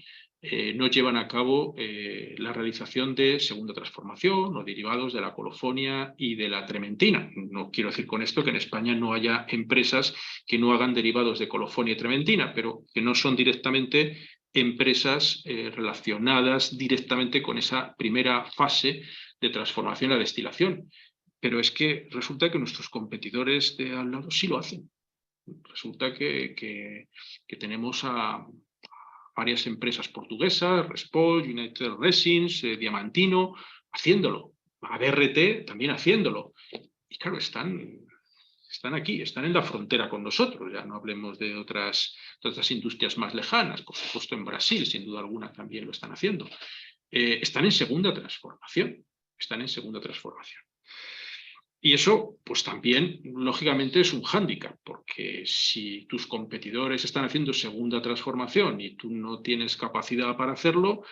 no llevan a cabo la realización de segunda transformación o derivados de la colofonia y de la trementina. No quiero decir con esto que en España no haya empresas que no hagan derivados de colofonia y trementina, pero que no son directamente empresas relacionadas directamente con esa primera fase de transformación a destilación. Pero es que resulta que nuestros competidores de al lado sí lo hacen. Resulta que tenemos a varias empresas portuguesas, Respol, United Resins, Diamantino, haciéndolo. A DRT también haciéndolo. Y claro, están aquí, están en la frontera con nosotros. Ya no hablemos de otras industrias más lejanas. Por supuesto, en Brasil, sin duda alguna, también lo están haciendo. Están en segunda transformación. Y eso, pues también, lógicamente, es un hándicap, porque si tus competidores están haciendo segunda transformación y tú no tienes capacidad para hacerlo,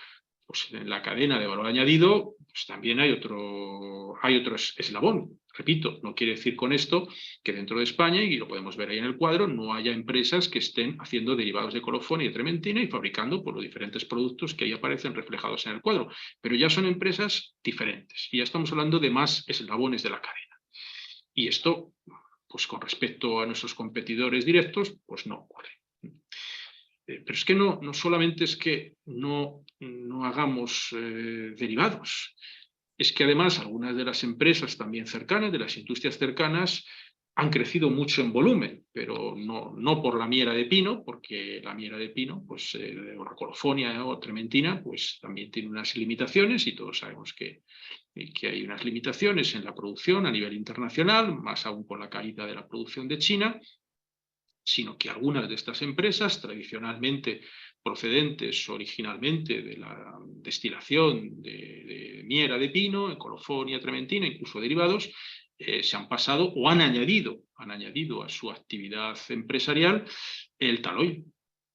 pues en la cadena de valor añadido pues también hay otro eslabón. Repito, no quiere decir con esto que dentro de España, y lo podemos ver ahí en el cuadro, no haya empresas que estén haciendo derivados de colofonia y de trementina y fabricando por los diferentes productos que ahí aparecen reflejados en el cuadro. Pero ya son empresas diferentes y ya estamos hablando de más eslabones de la cadena. Y esto, pues con respecto a nuestros competidores directos, pues no ocurre. Pero es que no solamente es que no hagamos derivados, es que además algunas de las empresas también cercanas, de las industrias cercanas, han crecido mucho en volumen, pero no por la miera de pino, porque la miera de pino, pues o la colofonia o trementina, pues también tiene unas limitaciones y todos sabemos que hay unas limitaciones en la producción a nivel internacional, más aún con la caída de la producción de China. sino que algunas de estas empresas, tradicionalmente procedentes originalmente de la destilación de miera de pino, colofonia trementina, incluso derivados, se han pasado o han añadido a su actividad empresarial el taloil,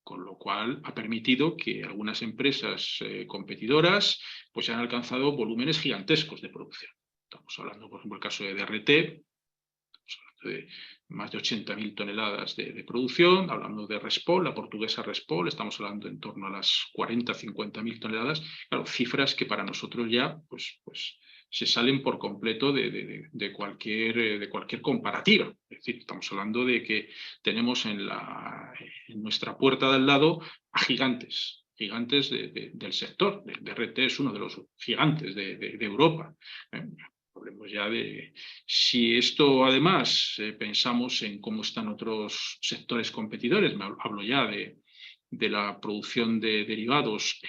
con lo cual ha permitido que algunas empresas competidoras pues han alcanzado volúmenes gigantescos de producción. Estamos hablando, por ejemplo, del caso de DRT, estamos hablando de más de 80.000 toneladas de producción, hablando de Respol, la portuguesa Respol, estamos hablando en torno a las 40-50.000 toneladas, claro, cifras que para nosotros ya pues se salen por completo de cualquier comparativa. Es decir, estamos hablando de que tenemos en nuestra puerta de al lado a gigantes del sector. DRT es uno de los gigantes de Europa. Hablemos ya de si esto además pensamos en cómo están otros sectores competidores. Hablo ya de la producción de derivados,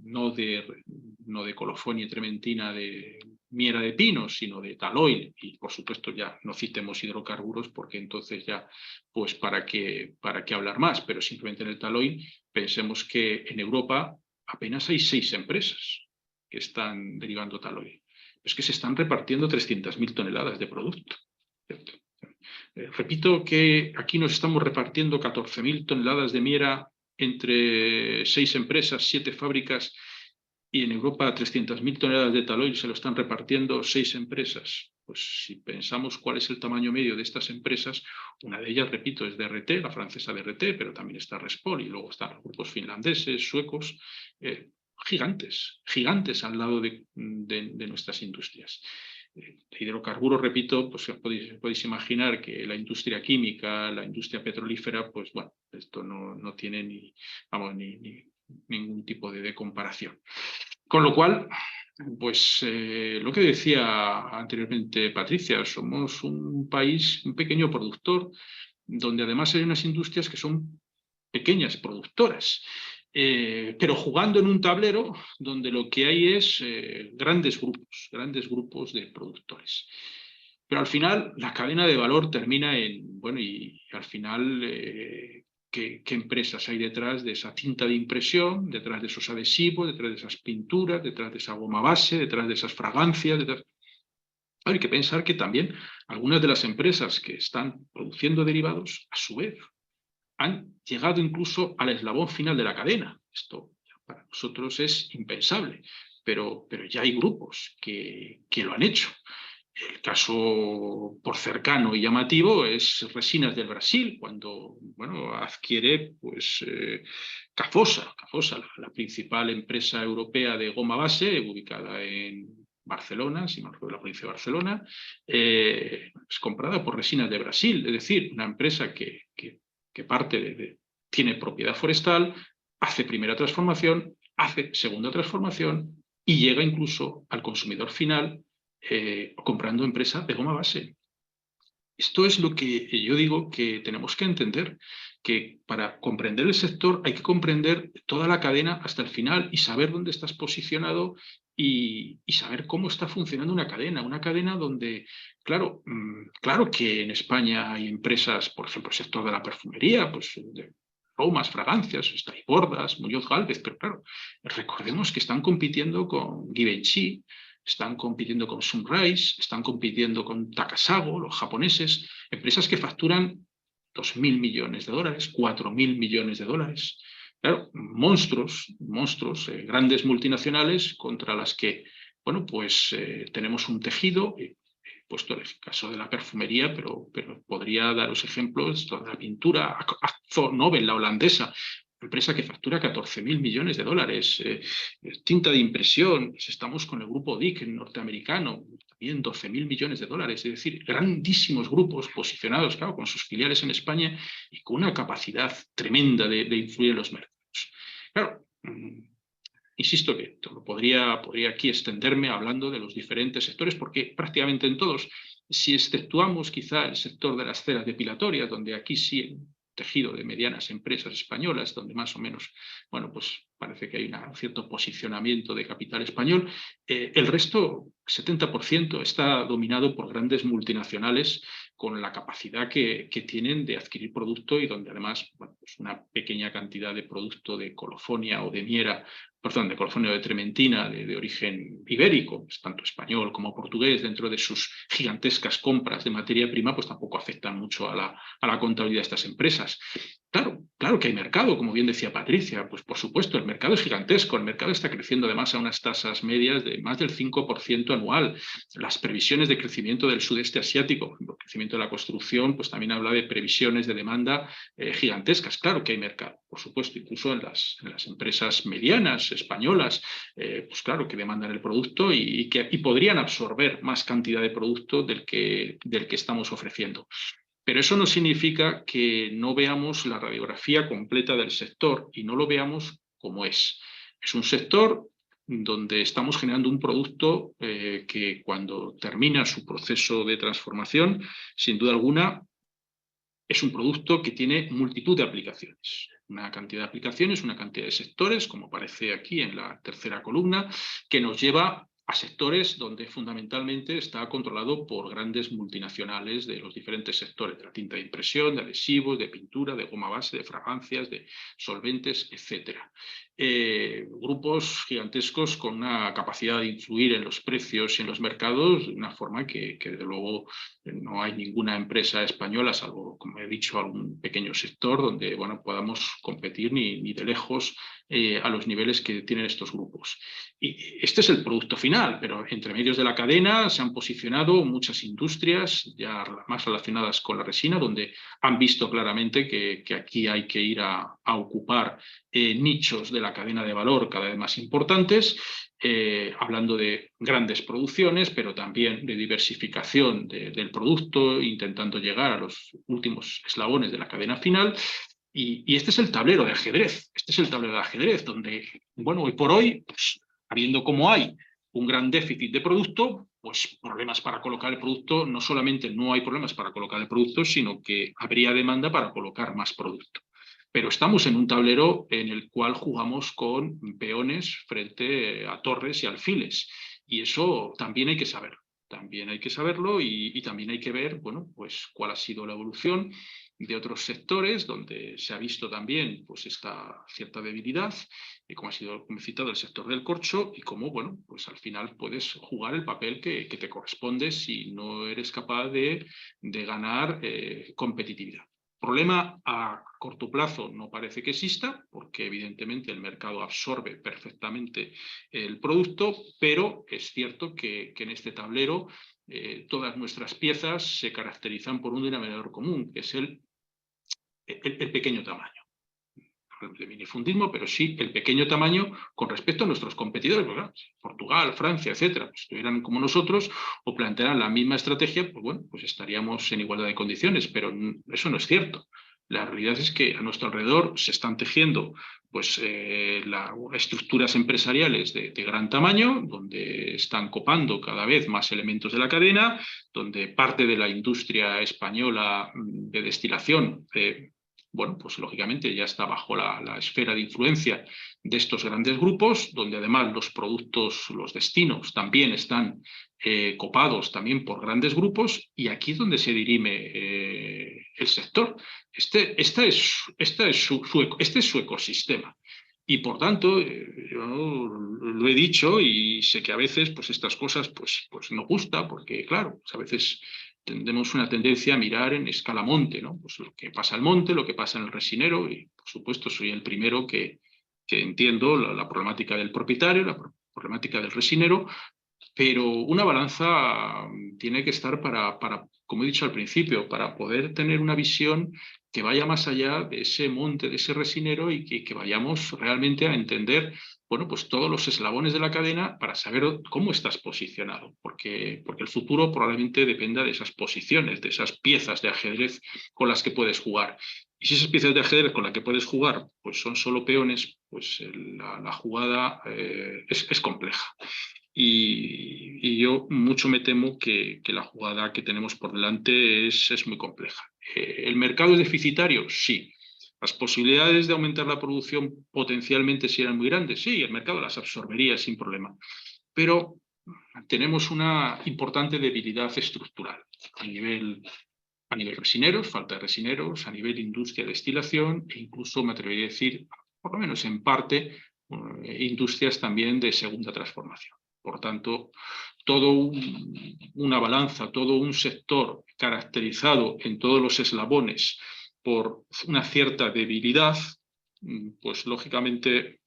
no de colofonia trementina, de miera de pino, sino de taloil, y por supuesto ya no citemos hidrocarburos porque entonces ya, pues para qué hablar más, pero simplemente en el taloil pensemos que en Europa apenas hay 6 empresas que están derivando taloil. Es que se están repartiendo 300.000 toneladas de producto, ¿cierto? Repito que aquí nos estamos repartiendo 14.000 toneladas de miera entre 6 empresas, 7 fábricas, y en Europa 300.000 toneladas de taloil se lo están repartiendo 6 empresas. Pues si pensamos cuál es el tamaño medio de estas empresas, una de ellas, repito, es DRT, la francesa DRT, pero también está Respol y luego están los grupos finlandeses, suecos, gigantes al lado de nuestras industrias. De hidrocarburos, repito, pues podéis imaginar que la industria química, la industria petrolífera, pues bueno, esto no tiene ningún tipo de comparación. Con lo cual, pues lo que decía anteriormente Patricia, somos un país, un pequeño productor, donde además hay unas industrias que son pequeñas productoras, pero jugando en un tablero donde lo que hay es grandes grupos de productores. Pero al final la cadena de valor termina en, bueno, y al final ¿qué empresas hay detrás de esa tinta de impresión, detrás de esos adhesivos, detrás de esas pinturas, detrás de esa goma base, detrás de esas fragancias? Hay que pensar que también algunas de las empresas que están produciendo derivados, a su vez, han llegado incluso al eslabón final de la cadena. Esto para nosotros es impensable, pero ya hay grupos que lo han hecho. El caso por cercano y llamativo es Resinas del Brasil, cuando adquiere pues, Cafosa, la principal empresa europea de goma base, ubicada en Barcelona, si no recuerdo, la provincia de Barcelona, es comprada por Resinas de Brasil, es decir, una empresa que tiene propiedad forestal, hace primera transformación, hace segunda transformación y llega incluso al consumidor final comprando empresas de goma base. Esto es lo que yo digo que tenemos que entender, que para comprender el sector hay que comprender toda la cadena hasta el final y saber dónde estás posicionado y saber cómo está funcionando una cadena donde, claro que en España hay empresas, por ejemplo, el sector de la perfumería, pues de aromas, fragancias, está ahí Bordas, Muñoz Gálvez, pero claro, recordemos que están compitiendo con Givenchy, están compitiendo con Sunrise, están compitiendo con Takasago, los japoneses, empresas que facturan 2.000 millones de dólares, 4.000 millones de dólares. Claro, monstruos, grandes multinacionales contra las que, bueno, pues tenemos un tejido, puesto el caso de la perfumería, pero podría daros ejemplos de la pintura, Akzo Nobel, la holandesa, empresa que factura 14.000 millones de dólares, tinta de impresión, estamos con el grupo DIC norteamericano, también 12.000 millones de dólares, es decir, grandísimos grupos posicionados, claro, con sus filiales en España y con una capacidad tremenda de influir en los mercados. Claro, insisto que podría aquí extenderme hablando de los diferentes sectores, porque prácticamente en todos, si exceptuamos quizá el sector de las ceras depilatorias, donde aquí sí tejido de medianas empresas españolas, donde más o menos, bueno, pues parece que hay un cierto posicionamiento de capital español. El resto, 70%, está dominado por grandes multinacionales con la capacidad que tienen de adquirir producto y donde además bueno, pues una pequeña cantidad de producto de colofonia o de miera, perdón, de colofonia o de trementina de origen ibérico, pues tanto español como portugués, dentro de sus gigantescas compras de materia prima, pues tampoco afectan mucho a la contabilidad de estas empresas. Claro que hay mercado, como bien decía Patricia, pues por supuesto, el mercado es gigantesco, el mercado está creciendo además a unas tasas medias de más del 5% anual. Las previsiones de crecimiento del sudeste asiático, el crecimiento de la construcción, pues también habla de previsiones de demanda gigantescas. Claro que hay mercado, por supuesto, incluso en las empresas medianas españolas, pues claro que demandan el producto y podrían absorber más cantidad de producto del que estamos ofreciendo. Pero eso no significa que no veamos la radiografía completa del sector y no lo veamos como es. Es un sector donde estamos generando un producto que cuando termina su proceso de transformación, sin duda alguna, es un producto que tiene multitud de aplicaciones. Una cantidad de aplicaciones, una cantidad de sectores, como aparece aquí en la tercera columna, que nos lleva a sectores donde fundamentalmente está controlado por grandes multinacionales de los diferentes sectores, de la tinta de impresión, de adhesivos, de pintura, de goma base, de fragancias, de solventes, etc. Grupos gigantescos con una capacidad de influir en los precios y en los mercados de una forma que desde luego no hay ninguna empresa española, salvo, como he dicho, algún pequeño sector donde bueno, podamos competir ni de lejos a los niveles que tienen estos grupos. Y este es el producto final, pero entre medios de la cadena se han posicionado muchas industrias ya más relacionadas con la resina, donde han visto claramente que aquí hay que ir a ocupar nichos de la cadena de valor cada vez más importantes, hablando de grandes producciones, pero también de diversificación del producto, intentando llegar a los últimos eslabones de la cadena final. Y este es el tablero de ajedrez. Este es el tablero de ajedrez donde, bueno, hoy por hoy, pues, habiendo como hay un gran déficit de producto, pues problemas para colocar el producto, no solamente no hay problemas para colocar el producto, sino que habría demanda para colocar más producto. Pero estamos en un tablero en el cual jugamos con peones frente a torres y alfiles. Y eso también hay que saberlo. También hay que saberlo y también hay que ver, bueno, pues cuál ha sido la evolución de otros sectores donde se ha visto también pues esta cierta debilidad, y como ha sido como he citado el sector del corcho, y cómo bueno, pues al final puedes jugar el papel que te corresponde si no eres capaz de ganar competitividad. Problema a corto plazo no parece que exista, porque evidentemente el mercado absorbe perfectamente el producto, pero es cierto que en este tablero todas nuestras piezas se caracterizan por un denominador común, que es el pequeño tamaño. De minifundismo, pero sí el pequeño tamaño con respecto a nuestros competidores, ¿verdad? Portugal, Francia, etcétera, pues estuvieran como nosotros o plantearan la misma estrategia, pues bueno, pues estaríamos en igualdad de condiciones, pero eso no es cierto. La realidad es que a nuestro alrededor se están tejiendo pues, estructuras empresariales de gran tamaño, donde están copando cada vez más elementos de la cadena, donde parte de la industria española de destilación bueno, pues lógicamente ya está bajo la esfera de influencia de estos grandes grupos, donde además los productos, los destinos también están copados también por grandes grupos, y aquí es donde se dirime el sector. Este es su ecosistema. Y por tanto, yo lo he dicho y sé que a veces pues estas cosas pues no gusta, porque claro, pues a veces tenemos una tendencia a mirar en escala monte, ¿no? Pues lo que pasa al monte, lo que pasa en el resinero, y por supuesto soy el primero que entiendo la problemática del propietario, la problemática del resinero, pero una balanza tiene que estar para, como he dicho al principio, para poder tener una visión que vaya más allá de ese monte, de ese resinero, y que vayamos realmente a entender, bueno, pues todos los eslabones de la cadena para saber cómo estás posicionado, porque el futuro probablemente dependa de esas posiciones, de esas piezas de ajedrez con las que puedes jugar. Y si esas piezas de ajedrez con las que puedes jugar pues son solo peones, pues la jugada es compleja. Y yo mucho me temo que la jugada que tenemos por delante es muy compleja. ¿El mercado es deficitario? Sí. ¿Las posibilidades de aumentar la producción potencialmente si eran muy grandes? Sí, el mercado las absorbería sin problema. Pero tenemos una importante debilidad estructural a nivel a nivel resineros, falta de resineros, a nivel industria de destilación e incluso, me atrevería a decir, por lo menos en parte, industrias también de segunda transformación. Por tanto, una balanza, todo un sector caracterizado en todos los eslabones por una cierta debilidad, pues lógicamente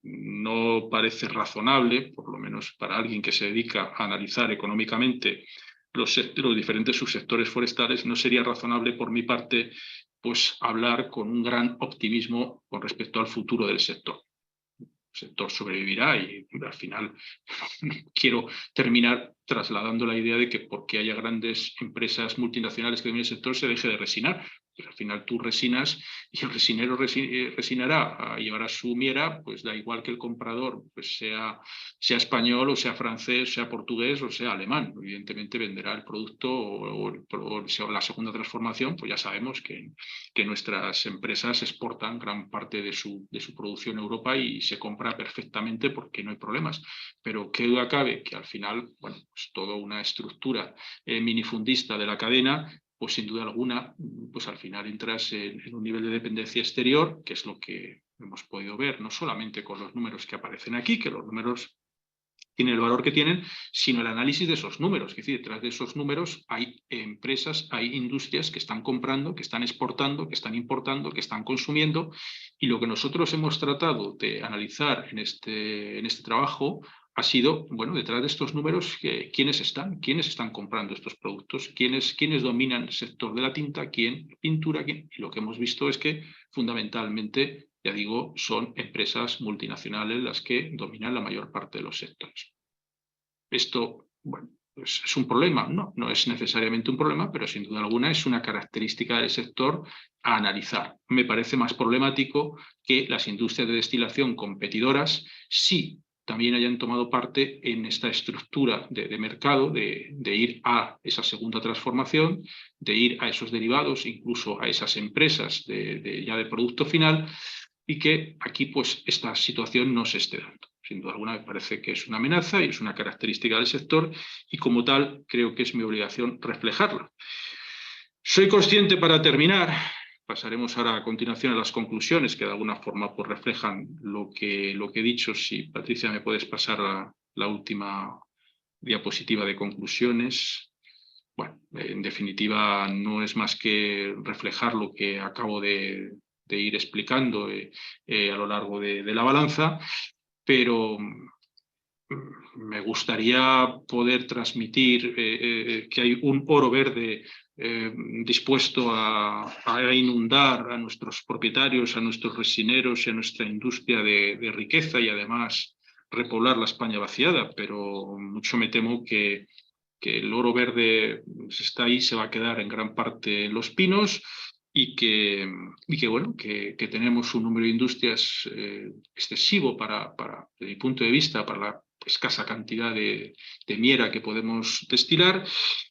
no parece razonable, por lo menos para alguien que se dedica a analizar económicamente los diferentes subsectores forestales, no sería razonable por mi parte pues hablar con un gran optimismo con respecto al futuro del sector. El sector sobrevivirá y al final quiero terminar trasladando la idea de que porque haya grandes empresas multinacionales que dominen el sector se deje de resinar. Pero al final tú resinas y el resinero resinará, llevará su miera, pues da igual que el comprador pues sea español o sea francés, sea portugués o sea alemán. Evidentemente venderá el producto o la segunda transformación, pues ya sabemos que nuestras empresas exportan gran parte de su producción a Europa y se compra perfectamente porque no hay problemas. Pero qué duda cabe que al final, bueno, pues toda una estructura minifundista de la cadena, pues sin duda alguna, pues al final entras en un nivel de dependencia exterior, que es lo que hemos podido ver, no solamente con los números que aparecen aquí, que los números tienen el valor que tienen, sino el análisis de esos números. Es decir, detrás de esos números hay empresas, hay industrias que están comprando, que están exportando, que están importando, que están consumiendo, y lo que nosotros hemos tratado de analizar en este trabajo ha sido, bueno, detrás de estos números, ¿quiénes están comprando estos productos? ¿Quiénes dominan el sector de la tinta? ¿Quién pintura? ¿Quién? Y lo que hemos visto es que, fundamentalmente, ya digo, son empresas multinacionales las que dominan la mayor parte de los sectores. Esto, bueno, pues es un problema, no es necesariamente un problema, pero sin duda alguna es una característica del sector a analizar. Me parece más problemático que las industrias de destilación competidoras sí también hayan tomado parte en esta estructura de mercado, de ir a esa segunda transformación, de ir a esos derivados, incluso a esas empresas ya de producto final, y que aquí pues esta situación no se esté dando. Sin duda alguna me parece que es una amenaza y es una característica del sector y como tal creo que es mi obligación reflejarla. Soy consciente, para terminar, pasaremos ahora a continuación a las conclusiones que de alguna forma pues, reflejan lo que he dicho. Si Patricia me puedes pasar la última diapositiva de conclusiones. Bueno, en definitiva no es más que reflejar lo que acabo de ir explicando a lo largo de la balanza, pero me gustaría poder transmitir que hay un oro verde dispuesto a inundar a nuestros propietarios, a nuestros resineros y a nuestra industria de riqueza y además repoblar la España vaciada, pero mucho me temo que el oro verde está ahí, se va a quedar en gran parte en los pinos y que bueno, que tenemos un número de industrias excesivo desde mi punto de vista, para la escasa cantidad de miera que podemos destilar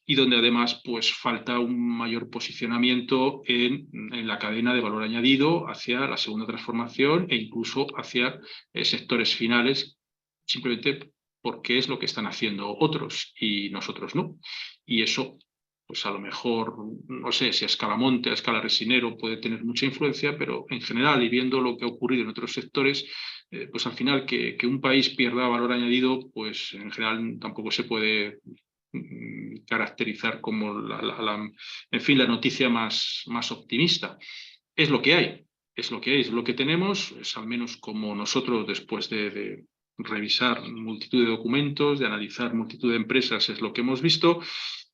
y donde además pues falta un mayor posicionamiento en la cadena de valor añadido hacia la segunda transformación e incluso hacia sectores finales, simplemente porque es lo que están haciendo otros y nosotros no. Y eso, pues a lo mejor, no sé si a escala monte, a escala resinero puede tener mucha influencia, pero en general, y viendo lo que ha ocurrido en otros sectores, pues al final que un país pierda valor añadido, pues en general tampoco se puede caracterizar como en fin, la noticia más optimista. Es lo que hay, es lo que tenemos, es al menos como nosotros después de revisar multitud de documentos, de analizar multitud de empresas, es lo que hemos visto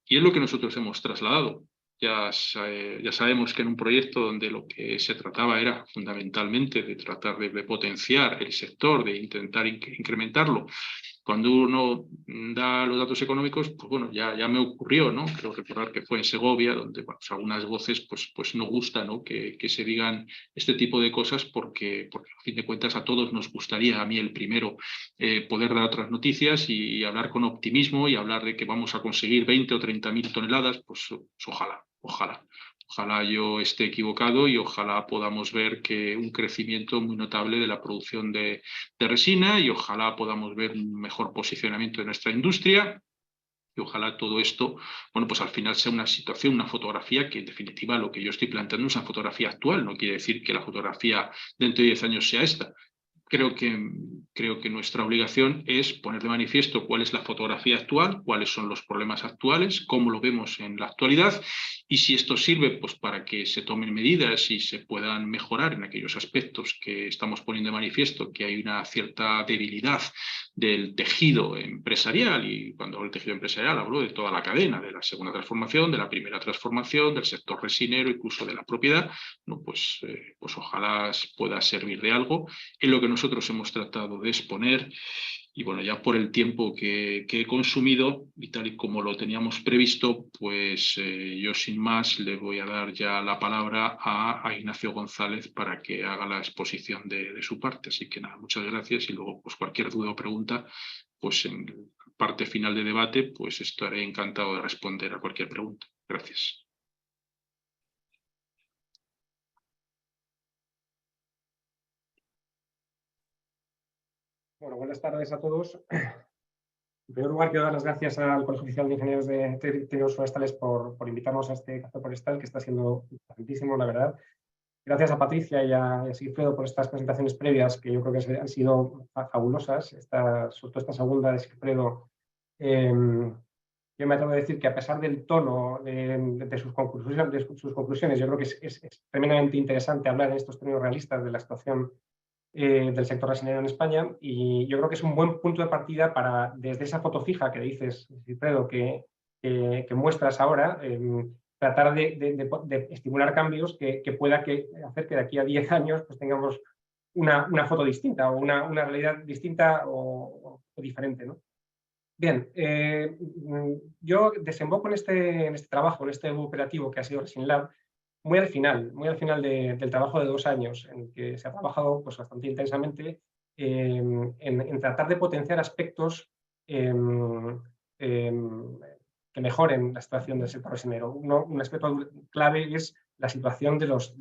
y es lo que nosotros hemos trasladado. Ya sabemos que en un proyecto donde lo que se trataba era fundamentalmente de tratar de potenciar el sector, de intentar incrementarlo, cuando uno da los datos económicos, pues bueno, ya me ocurrió, ¿no? Creo recordar que fue en Segovia, donde bueno, pues algunas voces pues no gusta, ¿no? Que se digan este tipo de cosas porque a fin de cuentas a todos nos gustaría, a mí el primero, poder dar otras noticias y hablar con optimismo y hablar de que vamos a conseguir 20 o 30.000 toneladas, pues ojalá yo esté equivocado y ojalá podamos ver que un crecimiento muy notable de la producción de resina y ojalá podamos ver un mejor posicionamiento de nuestra industria Y ojalá todo esto, bueno, pues al final sea una situación, una fotografía que en definitiva lo que yo estoy planteando es una fotografía actual, no quiere decir que la fotografía dentro de 10 años sea esta. Creo que nuestra obligación es poner de manifiesto cuál es la fotografía actual, cuáles son los problemas actuales, cómo lo vemos en la actualidad y si esto sirve pues, para que se tomen medidas y se puedan mejorar en aquellos aspectos que estamos poniendo de manifiesto, que hay una cierta debilidad del tejido empresarial, y cuando hablo del tejido empresarial hablo de toda la cadena, de la segunda transformación, de la primera transformación, del sector resinero, incluso de la propiedad, no, pues ojalá pueda servir de algo en lo que nosotros hemos tratado de exponer. Y bueno, ya por el tiempo que he consumido y tal y como lo teníamos previsto, pues yo sin más le voy a dar ya la palabra a Ignacio González para que haga la exposición de su parte. Así que nada, muchas gracias y luego pues cualquier duda o pregunta, pues en la parte final de debate, pues estaré encantado de responder a cualquier pregunta. Gracias. Bueno, buenas tardes a todos. En primer lugar, quiero dar las gracias al Colegio Oficial de Ingenieros de Técnicos Forestales por invitarnos a este café forestal, que está siendo interesantísimo, la verdad. Gracias a Patricia y a Sigfredo por estas presentaciones previas, que yo creo que han sido fabulosas. Sobre todo esta segunda de Sigfredo, yo me atrevo a decir que a pesar del tono de sus conclusiones, yo creo que es tremendamente interesante hablar en estos términos realistas de la situación del sector resinero en España, y yo creo que es un buen punto de partida para, desde esa foto fija que dices, Wilfredo, que muestras ahora, tratar de estimular cambios que pueda hacer que de aquí a 10 años pues, tengamos una foto distinta o una realidad distinta o diferente, ¿no? Bien, yo desemboco en este trabajo, en este operativo que ha sido ResinLab, muy al final del trabajo de 2 años, en el que se ha trabajado pues, bastante intensamente en tratar de potenciar aspectos que mejoren la situación del sector resinero. Un aspecto clave es la situación de los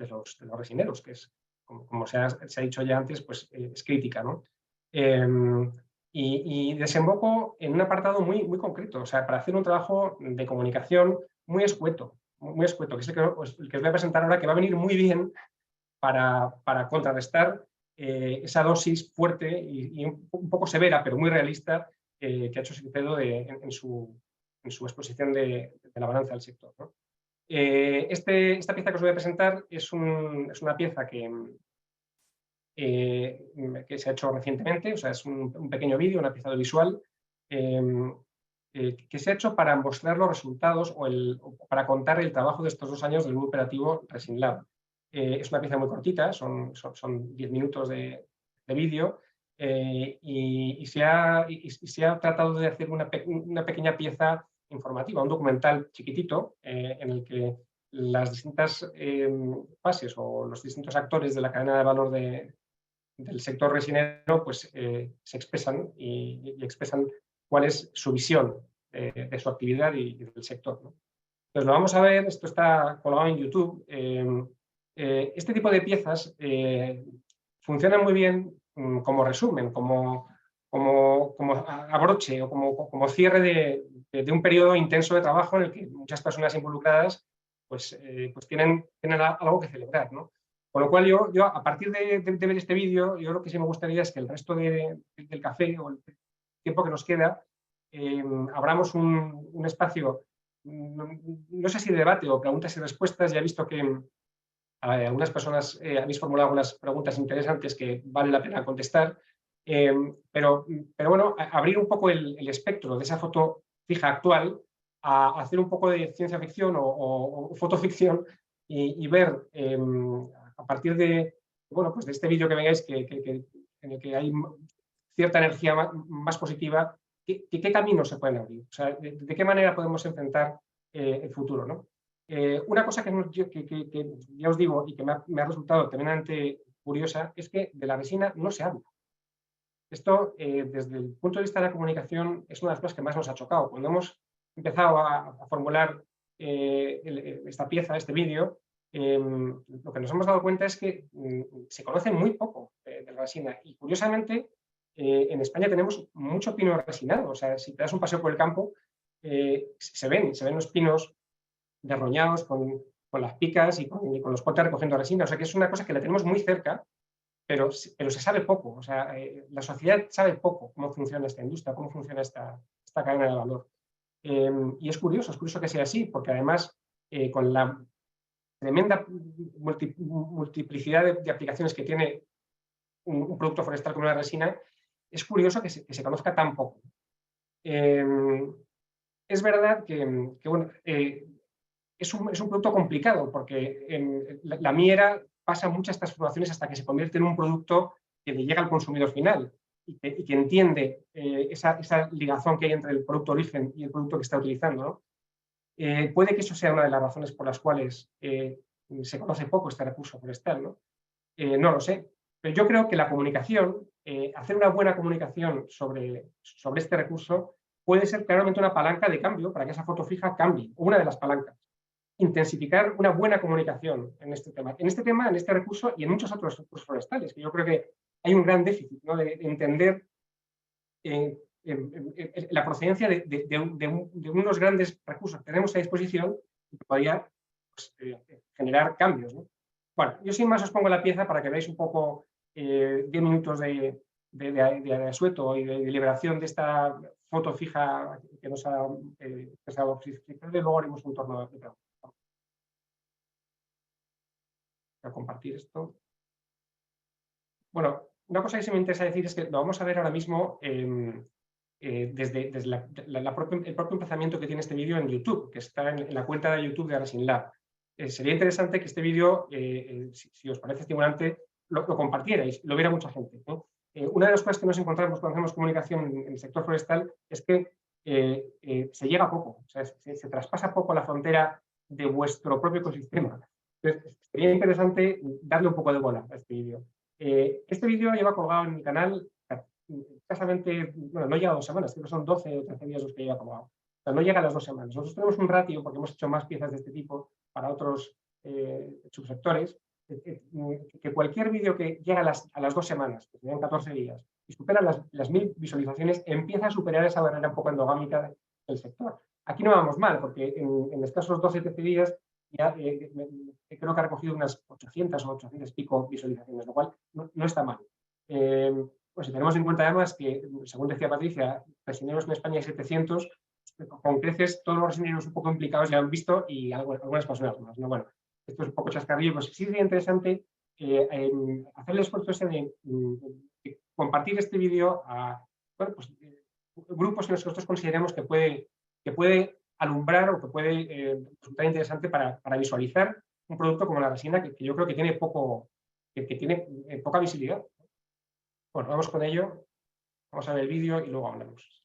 resineros, que es, como se ha dicho ya antes, pues, es crítica, ¿no? Y desemboco en un apartado muy concreto, o sea, para hacer un trabajo de comunicación muy escueto, que es el que os voy a presentar ahora, que va a venir muy bien para contrarrestar esa dosis fuerte y un poco severa, pero muy realista, que ha hecho Sigfredo en su exposición de la balanza del sector, ¿no? Esta pieza que os voy a presentar es una pieza que se ha hecho recientemente, o sea, es un pequeño vídeo, una pieza audiovisual, que se ha hecho para mostrar los resultados o para contar el trabajo de estos 2 años del grupo operativo ResinLab. Es una pieza muy cortita, son 10 minutos de vídeo, y se ha tratado de hacer una pequeña pieza informativa, un documental chiquitito, en el que las distintas fases o los distintos actores de la cadena de valor del sector resinero pues, se expresan y expresan cuál es su visión de su actividad y del sector, ¿no? Entonces lo vamos a ver, esto está colgado en YouTube. Este tipo de piezas funcionan muy bien como resumen, como abroche o como cierre de un periodo intenso de trabajo en el que muchas personas involucradas pues tienen algo que celebrar, ¿no? Con lo cual yo a partir de ver este vídeo, yo lo que sí me gustaría es que el resto del café o el tiempo que nos queda, abramos un espacio, no sé si de debate o preguntas y respuestas. Ya he visto que algunas personas habéis formulado algunas preguntas interesantes que vale la pena contestar, pero bueno, abrir un poco el espectro de esa foto fija actual a hacer un poco de ciencia ficción o fotoficción y ver a partir de, bueno, pues de este vídeo que veáis en el que hay cierta energía más positiva, ¿qué caminos se pueden abrir? O sea, ¿de qué manera podemos enfrentar el futuro, ¿no? Una cosa que ya os digo y que me ha resultado tremendamente curiosa es que de la resina no se habla. Esto, desde el punto de vista de la comunicación, es una de las cosas que más nos ha chocado. Cuando hemos empezado a formular esta pieza, este vídeo, lo que nos hemos dado cuenta es que se conoce muy poco de la resina. Y curiosamente, en España tenemos mucho pino resinado. O sea, si te das un paseo por el campo, se ven los pinos derroñados con las picas y con los cortes recogiendo resina. O sea que es una cosa que la tenemos muy cerca, pero se sabe poco. O sea, la sociedad sabe poco cómo funciona esta industria, cómo funciona esta cadena de valor. Y es curioso que sea así, porque además con la tremenda multiplicidad de aplicaciones que tiene un producto forestal como la resina, es curioso que se conozca tan poco. Es verdad que bueno, es un producto complicado, porque la miera pasa muchas transformaciones hasta que se convierte en un producto que le llega al consumidor final y que entiende esa ligazón que hay entre el producto origen y el producto que está utilizando, ¿no? Puede que eso sea una de las razones por las cuales se conoce poco este recurso forestal, ¿no? No lo sé, pero yo creo que la comunicación, hacer una buena comunicación sobre este recurso puede ser claramente una palanca de cambio para que esa foto fija cambie, una de las palancas. Intensificar una buena comunicación en este tema, en este recurso y en muchos otros recursos forestales, que yo creo que hay un gran déficit, ¿no? de entender la procedencia de unos grandes recursos que tenemos a disposición y que podría pues, generar cambios, ¿no? Bueno, yo sin más os pongo la pieza para que veáis un poco 10 minutos de asueto y de liberación de esta foto fija que nos ha expresado. Y luego haremos un turno de preguntas. Voy a compartir esto. Bueno, una cosa que sí me interesa decir es que lo vamos a ver ahora mismo desde el propio emplazamiento que tiene este vídeo en YouTube, que está en la cuenta de YouTube de Resinlab. Sería interesante que este vídeo, si os parece estimulante, lo compartierais, lo viera mucha gente, ¿no? Una de las cosas que nos encontramos cuando hacemos comunicación en el sector forestal es que se llega poco, o sea, se traspasa poco la frontera de vuestro propio ecosistema. Entonces, sería interesante darle un poco de bola a este vídeo. Este vídeo lleva colgado en mi canal escasamente, bueno, no llega a 2 semanas, creo que son 12 o 13 días los que lleva colgado. O sea, no llega a las 2 semanas. Nosotros tenemos un ratio, porque hemos hecho más piezas de este tipo para otros subsectores, que cualquier vídeo que llega a las 2 semanas, que serían 14 días, y supera las 1000 visualizaciones, empieza a superar esa barrera un poco endogámica del sector. Aquí no vamos mal, porque en escasos 12-13 días ya creo que ha recogido unas 800 o 800 pico visualizaciones, lo cual no está mal. Pues si tenemos en cuenta además que, según decía Patricia, resineros en España hay 700, con creces todos los resineros un poco implicados ya han visto y algunas personas más, ¿no? Bueno, esto es un poco chascarrillo, pues sí sería interesante hacer el esfuerzo ese de compartir este vídeo a bueno, pues, grupos que nosotros consideremos que puede alumbrar o que puede resultar interesante para visualizar un producto como la resina que yo creo que tiene poca visibilidad. Bueno, vamos con ello, vamos a ver el vídeo y luego hablamos.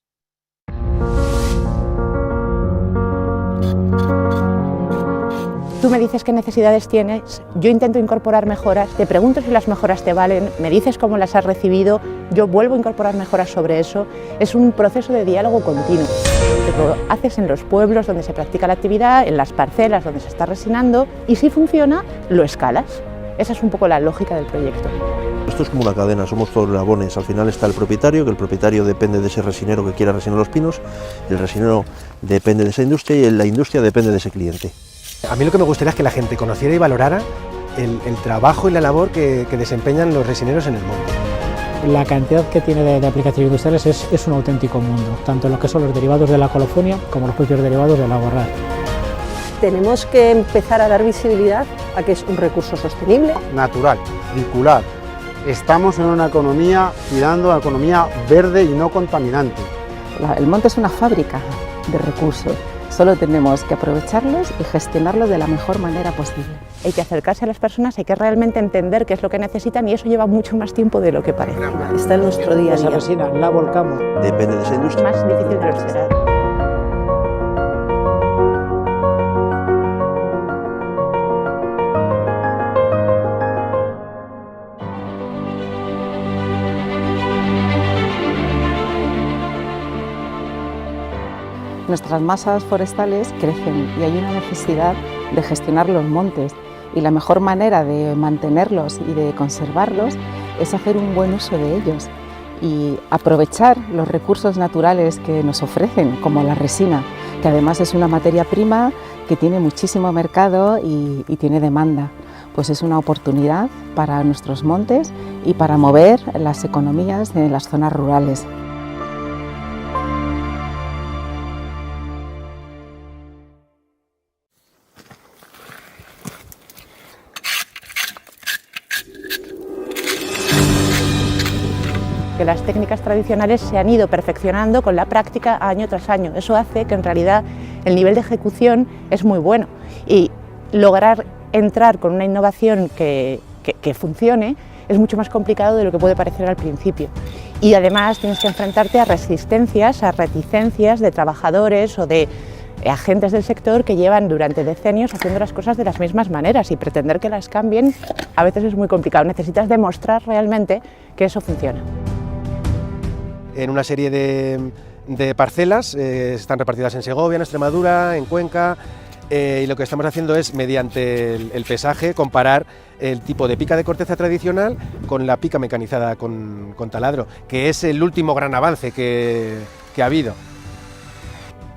Tú me dices qué necesidades tienes, yo intento incorporar mejoras, te pregunto si las mejoras te valen, me dices cómo las has recibido, yo vuelvo a incorporar mejoras sobre eso. Es un proceso de diálogo continuo. Lo haces en los pueblos donde se practica la actividad, en las parcelas donde se está resinando y si funciona, lo escalas. Esa es un poco la lógica del proyecto. Esto es como una cadena, somos todos eslabones. Al final está el propietario, que el propietario depende de ese resinero que quiera resinar los pinos, el resinero depende de esa industria y la industria depende de ese cliente. A mí lo que me gustaría es que la gente conociera y valorara el trabajo y la labor que desempeñan los resineros en el monte. La cantidad que tiene de aplicaciones industriales es un auténtico mundo, tanto lo que son los derivados de la colofonia como los propios derivados del aguarrás. Tenemos que empezar a dar visibilidad a que es un recurso sostenible, natural, circular. Estamos en una economía tirando a economía verde y no contaminante. El monte es una fábrica de recursos, solo tenemos que aprovecharlos y gestionarlos de la mejor manera posible. Hay que acercarse a las personas, hay que realmente entender qué es lo que necesitan y eso lleva mucho más tiempo de lo que parece. está en nuestro día a Esa día. resina la volcamos. Depende de esa Es industria. más difícil de lo esperado. Nuestras masas forestales crecen y hay una necesidad de gestionar los montes y la mejor manera de mantenerlos y de conservarlos es hacer un buen uso de ellos. y aprovechar los recursos naturales que nos ofrecen, como la resina, que además es una materia prima que tiene muchísimo mercado y tiene demanda. Pues es una oportunidad para nuestros montes y para mover las economías de las zonas rurales. Que las técnicas tradicionales se han ido perfeccionando con la práctica año tras año. Eso hace que en realidad el nivel de ejecución es muy bueno y lograr entrar con una innovación que funcione es mucho más complicado de lo que puede parecer al principio. Y además tienes que enfrentarte a resistencias, a reticencias de trabajadores o de agentes del sector que llevan durante decenios haciendo las cosas de las mismas maneras, y pretender que las cambien a veces es muy complicado. Necesitas demostrar realmente que eso funciona. En una serie de parcelas, están repartidas en Segovia, en Extremadura, en Cuenca, y lo que estamos haciendo es, mediante el pesaje, comparar el tipo de pica de corteza tradicional con la pica mecanizada con taladro, que es el último gran avance que ha habido.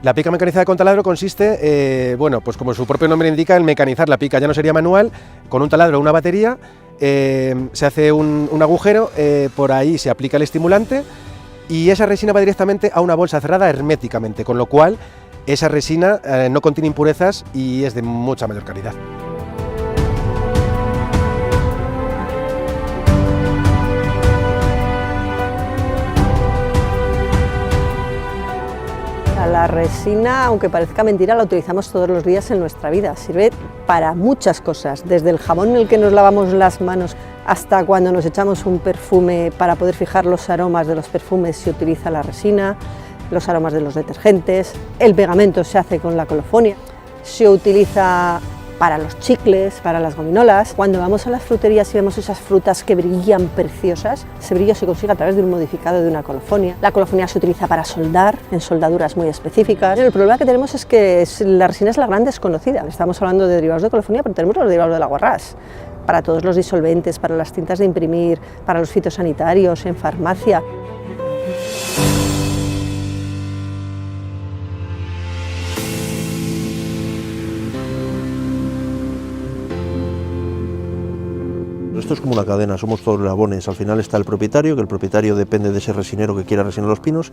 La pica mecanizada con taladro consiste, bueno, pues como su propio nombre indica, en mecanizar la pica. Ya no sería manual, con un taladro o una batería, se hace un agujero, por ahí se aplica el estimulante, y esa resina va directamente a una bolsa cerrada herméticamente, con lo cual esa resina no contiene impurezas y es de mucha mayor calidad. La resina, aunque parezca mentira, la utilizamos todos los días en nuestra vida. Sirve para muchas cosas, desde el jabón en el que nos lavamos las manos hasta cuando nos echamos un perfume. Para poder fijar los aromas de los perfumes se utiliza la resina, los aromas de los detergentes, el pegamento se hace con la colofonia, se utiliza para los chicles, para las gominolas. Cuando vamos a las fruterías y vemos esas frutas que brillan preciosas, ese brillo se consigue a través de un modificado de una colofonia. La colofonia se utiliza para soldar, en soldaduras muy específicas. El problema que tenemos es que la resina es la gran desconocida. Estamos hablando de derivados de colofonia, pero tenemos los derivados del aguarrás, para todos los disolventes, para las cintas de imprimir, para los fitosanitarios, en farmacia. Esto es como una cadena, somos todos eslabones. Al final está el propietario, que el propietario depende de ese resinero que quiera resinar los pinos,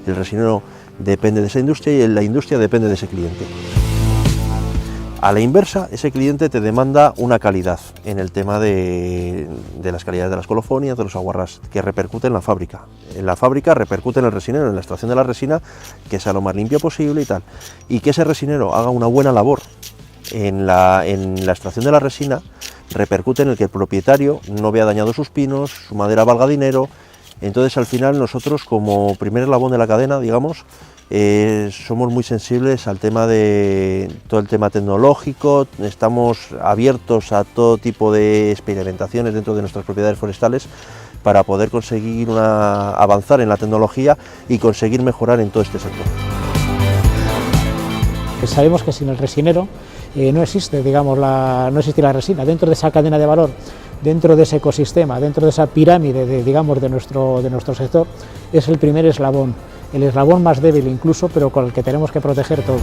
el resinero depende de esa industria y la industria depende de ese cliente. A la inversa, ese cliente te demanda una calidad en el tema de las calidades de las colofonias, de los aguarrás, que repercute en la fábrica. En la fábrica repercute en el resinero, en la extracción de la resina, que sea lo más limpia posible y tal. Y que ese resinero haga una buena labor en la extracción de la resina, repercute en el que el propietario no vea dañado sus pinos, su madera valga dinero. Entonces, al final, nosotros, como primer eslabón de la cadena, digamos, somos muy sensibles al tema de todo el tema tecnológico, estamos abiertos a todo tipo de experimentaciones dentro de nuestras propiedades forestales para poder conseguir avanzar en la tecnología y conseguir mejorar en todo este sector. Sabemos que sin el resinero no existe, digamos, no existe la resina. Dentro de esa cadena de valor, dentro de ese ecosistema, dentro de esa pirámide de nuestro sector, es el primer eslabón, el eslabón más débil incluso, pero con el que tenemos que proteger todos.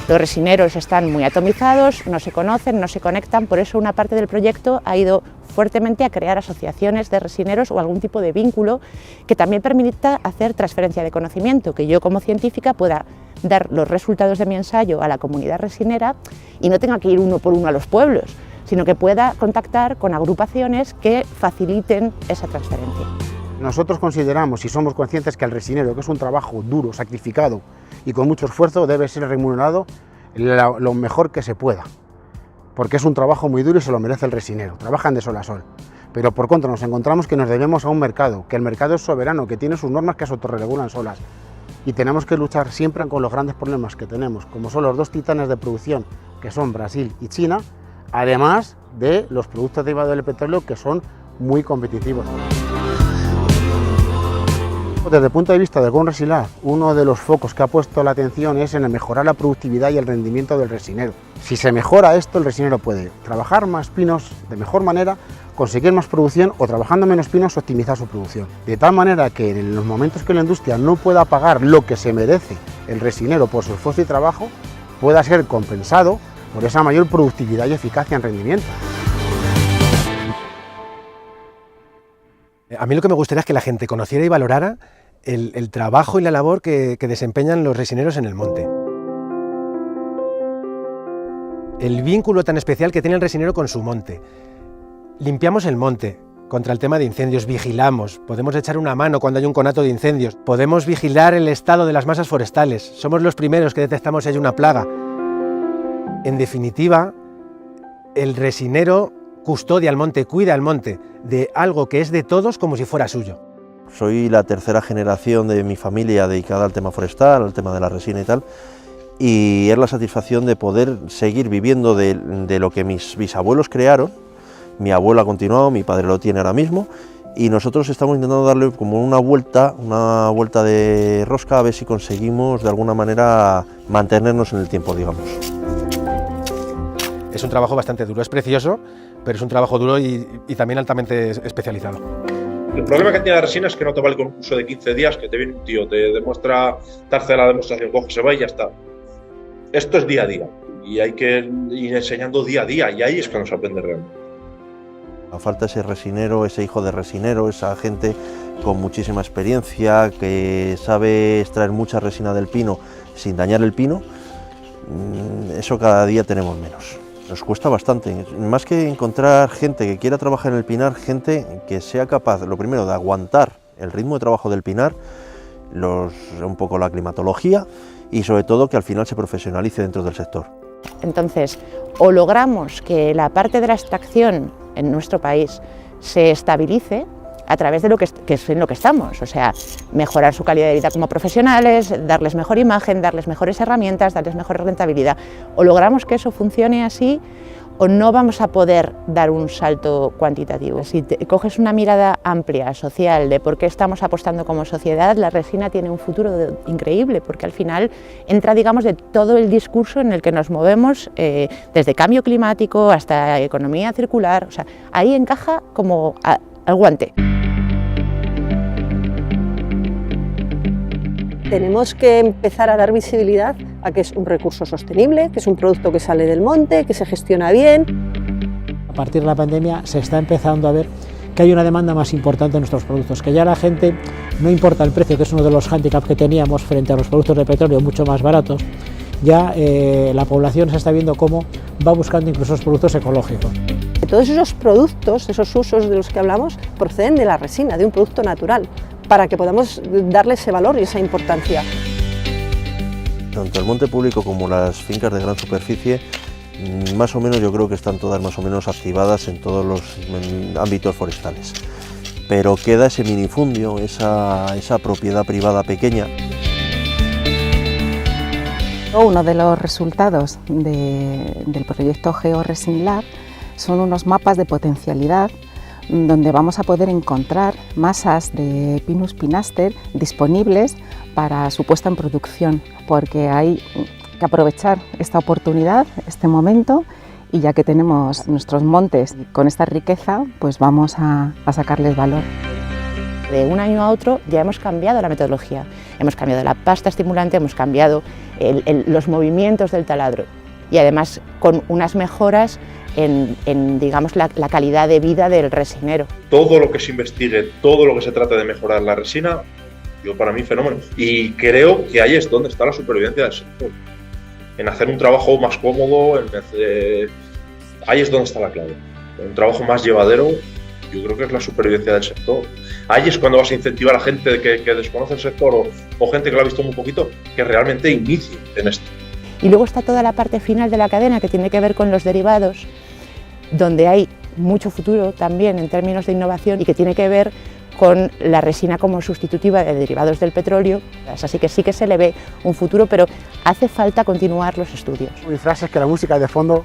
Los resineros están muy atomizados, no se conocen, no se conectan, por eso una parte del proyecto ha ido fuertemente a crear asociaciones de resineros o algún tipo de vínculo que también permita hacer transferencia de conocimiento, que yo como científica pueda dar los resultados de mi ensayo a la comunidad resinera y no tenga que ir uno por uno a los pueblos, sino que pueda contactar con agrupaciones que faciliten esa transferencia. Nosotros consideramos y somos conscientes que el resinero, que es un trabajo duro, sacrificado y con mucho esfuerzo, debe ser remunerado lo mejor que se pueda, porque es un trabajo muy duro y se lo merece el resinero, trabajan de sol a sol. Pero por contra nos encontramos que nos debemos a un mercado, que el mercado es soberano, que tiene sus normas que se autorregulan solas, y tenemos que luchar siempre con los grandes problemas que tenemos, como son los dos titanes de producción, que son Brasil y China, además de los productos derivados del petróleo, que son muy competitivos. Desde el punto de vista del Gón Resilar, uno de los focos que ha puesto la atención es en el mejorar la productividad y el rendimiento del resinero. Si se mejora esto, el resinero puede trabajar más pinos de mejor manera, conseguir más producción o trabajando menos pinos optimizar su producción. De tal manera que en los momentos que la industria no pueda pagar lo que se merece el resinero por su esfuerzo y trabajo, pueda ser compensado por esa mayor productividad y eficacia en rendimiento. A mí lo que me gustaría es que la gente conociera y valorara el trabajo y la labor que desempeñan los resineros en el monte. El vínculo tan especial que tiene el resinero con su monte. Limpiamos el monte contra el tema de incendios, vigilamos, podemos echar una mano cuando hay un conato de incendios, podemos vigilar el estado de las masas forestales, somos los primeros que detectamos si hay una plaga. En definitiva, el resinero custodia el monte, cuida el monte de algo que es de todos como si fuera suyo. Soy la tercera generación de mi familia dedicada al tema forestal, al tema de la resina y tal, y es la satisfacción de poder seguir viviendo de lo que mis bisabuelos crearon. Mi abuelo ha continuado, mi padre lo tiene ahora mismo, y nosotros estamos intentando darle como una vuelta de rosca a ver si conseguimos de alguna manera mantenernos en el tiempo, digamos. Es un trabajo bastante duro, es precioso, pero es un trabajo duro y también altamente especializado. El problema que tiene la resina es que no te vale con un curso de 15 días, que te viene un tío, te demuestra, te hace la demostración, coge, se va y ya está. Esto es día a día, y hay que ir enseñando día a día, y ahí es cuando se aprende realmente. Falta ese resinero, ese hijo de resinero, esa gente con muchísima experiencia, que sabe extraer mucha resina del pino sin dañar el pino. Eso cada día tenemos menos. Nos cuesta bastante, más que encontrar gente que quiera trabajar en el pinar, gente que sea capaz, lo primero, de aguantar el ritmo de trabajo del pinar, un poco la climatología y sobre todo que al final se profesionalice dentro del sector. Entonces, o logramos que la parte de la extracción en nuestro país se estabilice a través de lo que es en lo que estamos, o sea, mejorar su calidad de vida como profesionales, darles mejor imagen, darles mejores herramientas, darles mejor rentabilidad. O logramos que eso funcione así, o no vamos a poder dar un salto cuantitativo. Si coges una mirada amplia, social, de por qué estamos apostando como sociedad, la resina tiene un futuro increíble, porque al final entra, digamos, de todo el discurso en el que nos movemos, desde cambio climático hasta economía circular, o sea, ahí encaja como al guante. Tenemos que empezar a dar visibilidad a que es un recurso sostenible, que es un producto que sale del monte, que se gestiona bien. A partir de la pandemia se está empezando a ver que hay una demanda más importante de nuestros productos, que ya la gente, no importa el precio, que es uno de los hándicaps que teníamos frente a los productos de petróleo mucho más baratos, ya la población se está viendo cómo va buscando incluso los productos ecológicos. Todos esos productos, esos usos de los que hablamos, proceden de la resina, de un producto natural, para que podamos darle ese valor y esa importancia. Tanto el monte público como las fincas de gran superficie, más o menos yo creo que están todas más o menos activadas en todos los ámbitos forestales. Pero queda ese minifundio, esa propiedad privada pequeña. Uno de los resultados del proyecto GeoResin Lab son unos mapas de potencialidad donde vamos a poder encontrar masas de Pinus pinaster disponibles para su puesta en producción, porque hay que aprovechar esta oportunidad, este momento, y ya que tenemos nuestros montes con esta riqueza, pues vamos a sacarles valor. De un año a otro ya hemos cambiado la metodología, hemos cambiado la pasta estimulante, hemos cambiado los movimientos del taladro y además con unas mejoras en digamos, la calidad de vida del resinero. Todo lo que se investigue, todo lo que se trate de mejorar la resina, para mí fenómeno. Y creo que ahí es donde está la supervivencia del sector. En hacer un trabajo más cómodo, ahí es donde está la clave. Un trabajo más llevadero, yo creo que es la supervivencia del sector. Ahí es cuando vas a incentivar a gente que desconoce el sector o gente que lo ha visto muy poquito, que realmente inicie en esto. Y luego está toda la parte final de la cadena que tiene que ver con los derivados, donde hay mucho futuro también en términos de innovación y que tiene que ver con la resina como sustitutiva de derivados del petróleo, así que sí que se le ve un futuro, pero hace falta continuar los estudios. Mi frase es que la música de fondo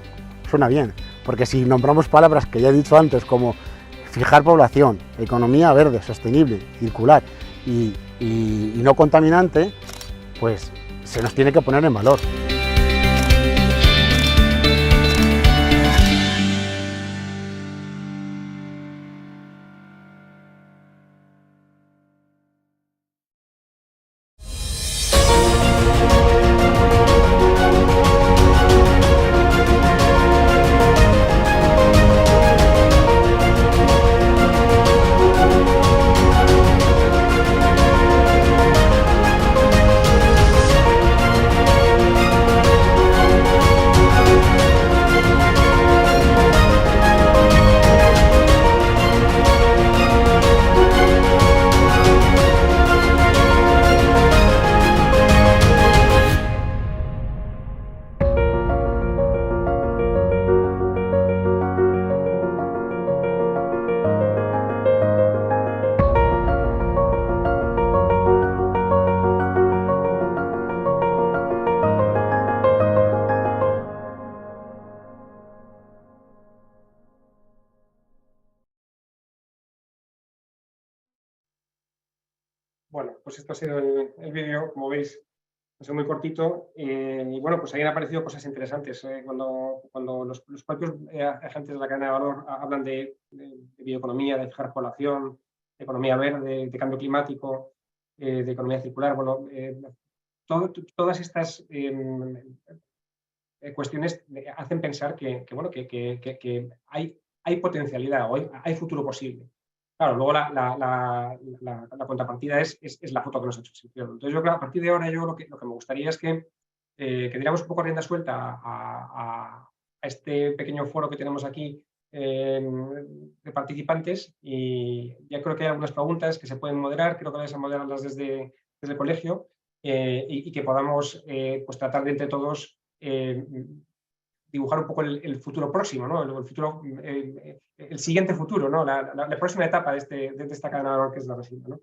suena bien, porque si nombramos palabras que ya he dicho antes como fijar población, economía verde, sostenible, circular y no contaminante, pues se nos tiene que poner en valor. pues esto ha sido el vídeo, como veis, ha sido muy cortito, y bueno, pues ahí han aparecido cosas interesantes. Cuando los propios agentes de la cadena de valor hablan de bioeconomía, de fijar población, de economía verde, de cambio climático, de economía circular, bueno, todas estas cuestiones hacen pensar que hay potencialidad, o hay futuro posible. Claro, luego la contrapartida es la foto que nos ha hecho Sigfredo. Entonces, yo creo que a partir de ahora lo que me gustaría es que diéramos un poco rienda suelta a este pequeño foro que tenemos aquí de participantes, y ya creo que hay algunas preguntas que se pueden moderar, creo que vais a moderarlas desde el colegio, y que podamos pues tratar de entre todos dibujar un poco el futuro próximo, ¿no? El siguiente futuro, ¿no? La próxima etapa de esta cadena de valor que es la resina, ¿no?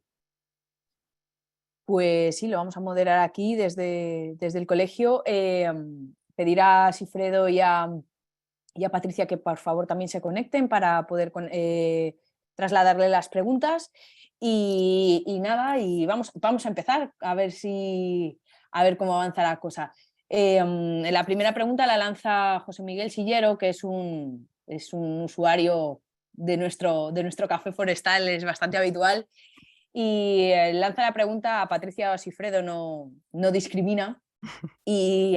Pues sí, lo vamos a moderar aquí desde el colegio. Pedir a Sigfredo y a Patricia que por favor también se conecten para poder trasladarle las preguntas. Y nada, y vamos a empezar a ver cómo avanza la cosa. La primera pregunta la lanza José Miguel Sillero, que es un usuario de nuestro café forestal, es bastante habitual, y lanza la pregunta a Patricia o a Sigfredo, no discrimina, y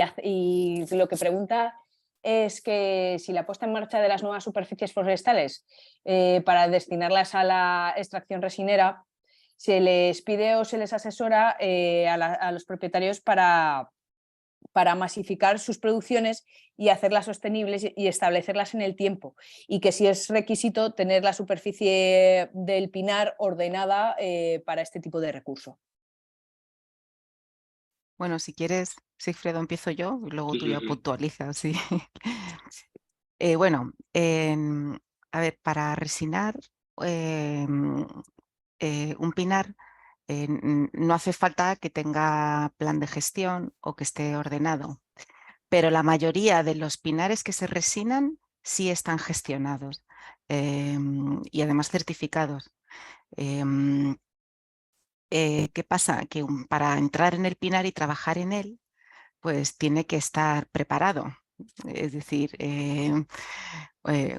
lo que pregunta es que si la puesta en marcha de las nuevas superficies forestales para destinarlas a la extracción resinera, se les pide o se les asesora a los propietarios para masificar sus producciones y hacerlas sostenibles y establecerlas en el tiempo, y que si es requisito tener la superficie del pinar ordenada para este tipo de recurso. Bueno, si quieres, Sigfredo, empiezo yo y luego tú ya puntualizas. ¿Sí? Bueno, a ver, para resinar un pinar no hace falta que tenga plan de gestión o que esté ordenado, pero la mayoría de los pinares que se resinan sí están gestionados y además certificados. ¿Qué pasa? Que para entrar en el pinar y trabajar en él, pues tiene que estar preparado. Es decir,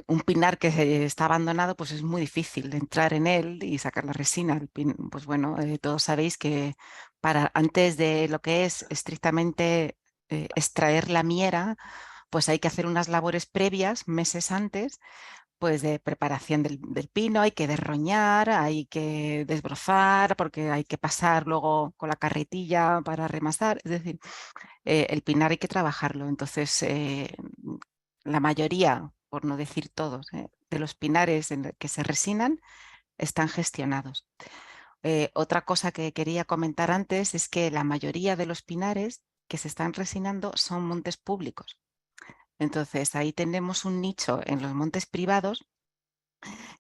un pinar que está abandonado, pues es muy difícil entrar en él y sacar la resina. Pues bueno, todos sabéis que antes de lo que es estrictamente extraer la miera, pues hay que hacer unas labores previas, meses antes, pues de preparación del pino, hay que derroñar, hay que desbrozar, porque hay que pasar luego con la carretilla para remasar. Es decir, el pinar hay que trabajarlo. Entonces, la mayoría, por no decir todos, de los pinares que se resinan están gestionados. Otra cosa que quería comentar antes es que la mayoría de los pinares que se están resinando son montes públicos. Entonces, ahí tenemos un nicho en los montes privados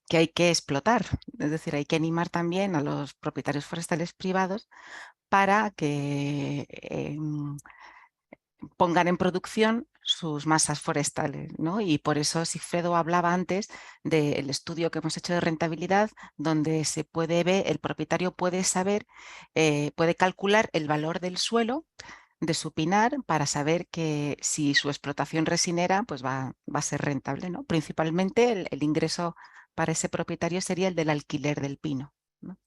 que hay que explotar. Es decir, hay que animar también a los propietarios forestales privados para que pongan en producción sus masas forestales, ¿no? Y por eso Sigfredo hablaba antes del estudio que hemos hecho de rentabilidad, donde se puede ver, el propietario puede saber, puede calcular el valor del suelo de su pinar para saber que si su explotación resinera pues va a ser rentable, ¿no? Principalmente el ingreso para ese propietario sería el del alquiler del pino, ¿no?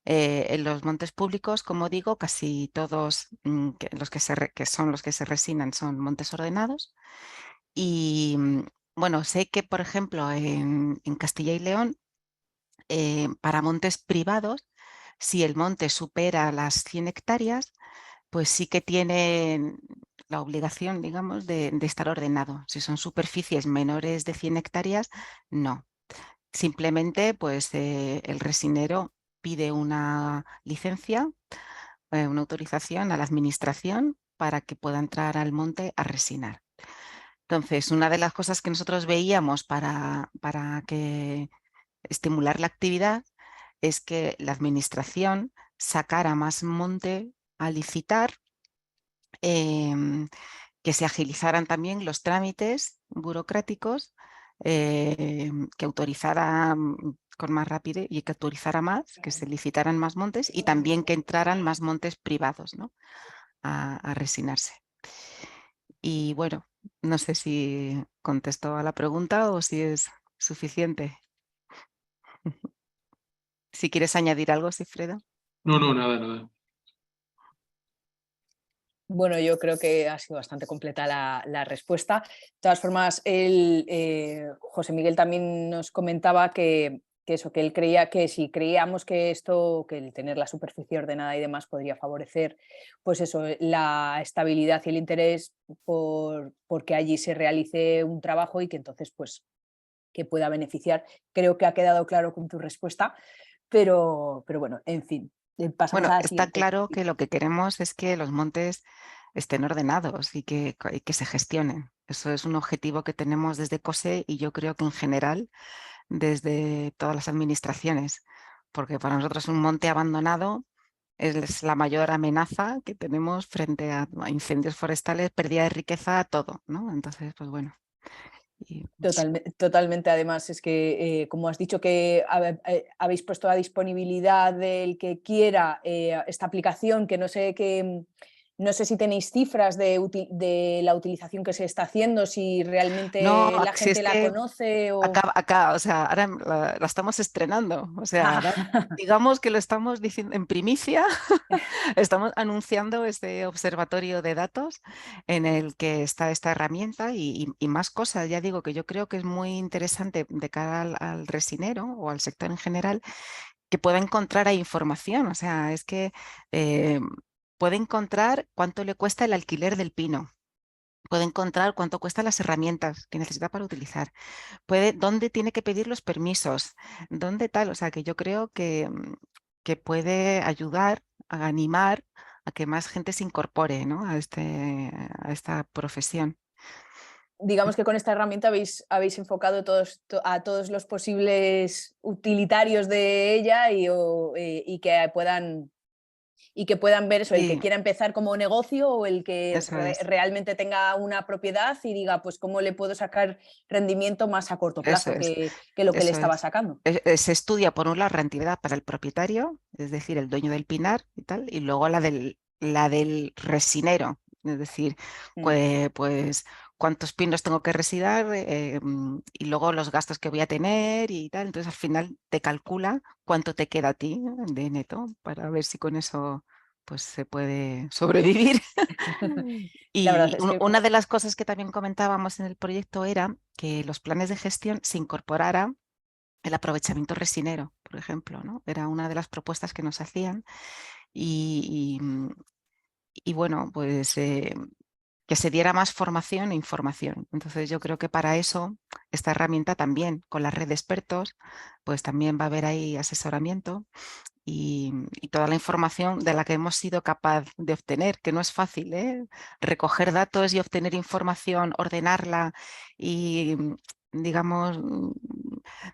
En los montes públicos, como digo, casi todos que son los que se resinan son montes ordenados. Y bueno, sé que, por ejemplo, en Castilla y León, para montes privados, si el monte supera las 100 hectáreas, pues sí que tienen la obligación, digamos, de estar ordenado. Si son superficies menores de 100 hectáreas, no. Simplemente, pues el resinero pide una licencia, una autorización a la administración para que pueda entrar al monte a resinar. Entonces, una de las cosas que nosotros veíamos para estimular la actividad es que la administración sacara más monte a licitar, que se agilizaran también los trámites burocráticos, que autorizaran con más rapidez y que autorizara más, que se licitaran más montes y también que entraran más montes privados, ¿no? a resinarse. Y bueno, no sé si contestó a la pregunta o si es suficiente. Si quieres añadir algo, Sigfredo. No, nada. Bueno, yo creo que ha sido bastante completa la respuesta. De todas formas, José Miguel también nos comentaba que él creía que si creíamos que que el tener la superficie ordenada y demás podría favorecer, pues eso, la estabilidad y el interés porque allí se realice un trabajo y que entonces, pues, que pueda beneficiar. Creo que ha quedado claro con tu respuesta, pero bueno, en fin. Pasamos Bueno, a la está siguiente. claro que lo que queremos es que los montes estén ordenados y que se gestionen. Eso es un objetivo que tenemos desde COSE y yo creo que en general desde todas las administraciones, porque para nosotros un monte abandonado es la mayor amenaza que tenemos frente a incendios forestales, pérdida de riqueza, todo, ¿no? Entonces, pues bueno. Totalmente, además es que, como has dicho, que habéis puesto a disponibilidad del que quiera esta aplicación, que no sé si tenéis cifras de la utilización que se está haciendo, si realmente No, la si es gente la que conoce o... acá, o sea, ahora la estamos estrenando, o sea, ahora digamos que lo estamos diciendo en primicia, estamos anunciando este observatorio de datos en el que está esta herramienta y más cosas. Ya digo que yo creo que es muy interesante de cara al resinero o al sector en general que pueda encontrar ahí información, o sea, es que puede encontrar cuánto le cuesta el alquiler del pino. Puede encontrar cuánto cuestan las herramientas que necesita para utilizar. Dónde tiene que pedir los permisos, dónde tal. O sea, que yo creo que puede ayudar a animar a que más gente se incorpore, ¿no? a esta profesión. Digamos que con esta herramienta habéis enfocado a todos los posibles utilitarios de ella y que puedan ver eso, el que Sí. quiera empezar como negocio o el que Eso es. realmente tenga una propiedad y diga, pues cómo le puedo sacar rendimiento más a corto Eso plazo es. que lo que le Eso estaba es. sacando. Se estudia por un lado rentabilidad para el propietario, es decir, el dueño del pinar y tal, y luego la del resinero, es decir, pues cuántos pinos tengo que resinar y luego los gastos que voy a tener y tal. Entonces al final te calcula cuánto te queda a ti de neto para ver si con eso pues se puede sobrevivir. La verdad Y es que... una de las cosas que también comentábamos en el proyecto era que los planes de gestión se incorporara el aprovechamiento resinero, por ejemplo, ¿no? Era una de las propuestas que nos hacían y bueno, pues que se diera más formación e información. Entonces yo creo que para eso esta herramienta también, con la red de expertos, pues también va a haber ahí asesoramiento y toda la información de la que hemos sido capaz de obtener, que no es fácil, ¿eh? Recoger datos y obtener información, ordenarla y, digamos,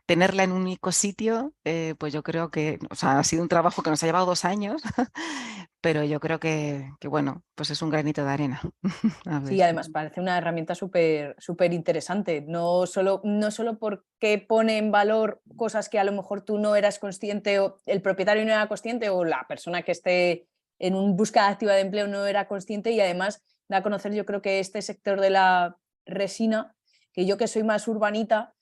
tenerla en un único sitio, pues yo creo que, o sea, ha sido un trabajo que nos ha llevado 2 años, pero yo creo que bueno, pues es un granito de arena. A ver. Sí, además parece una herramienta súper interesante, no solo porque pone en valor cosas que a lo mejor tú no eras consciente o el propietario no era consciente o la persona que esté en un búsqueda activa de empleo no era consciente y además da a conocer yo creo que este sector de la resina, que yo que soy más urbanita,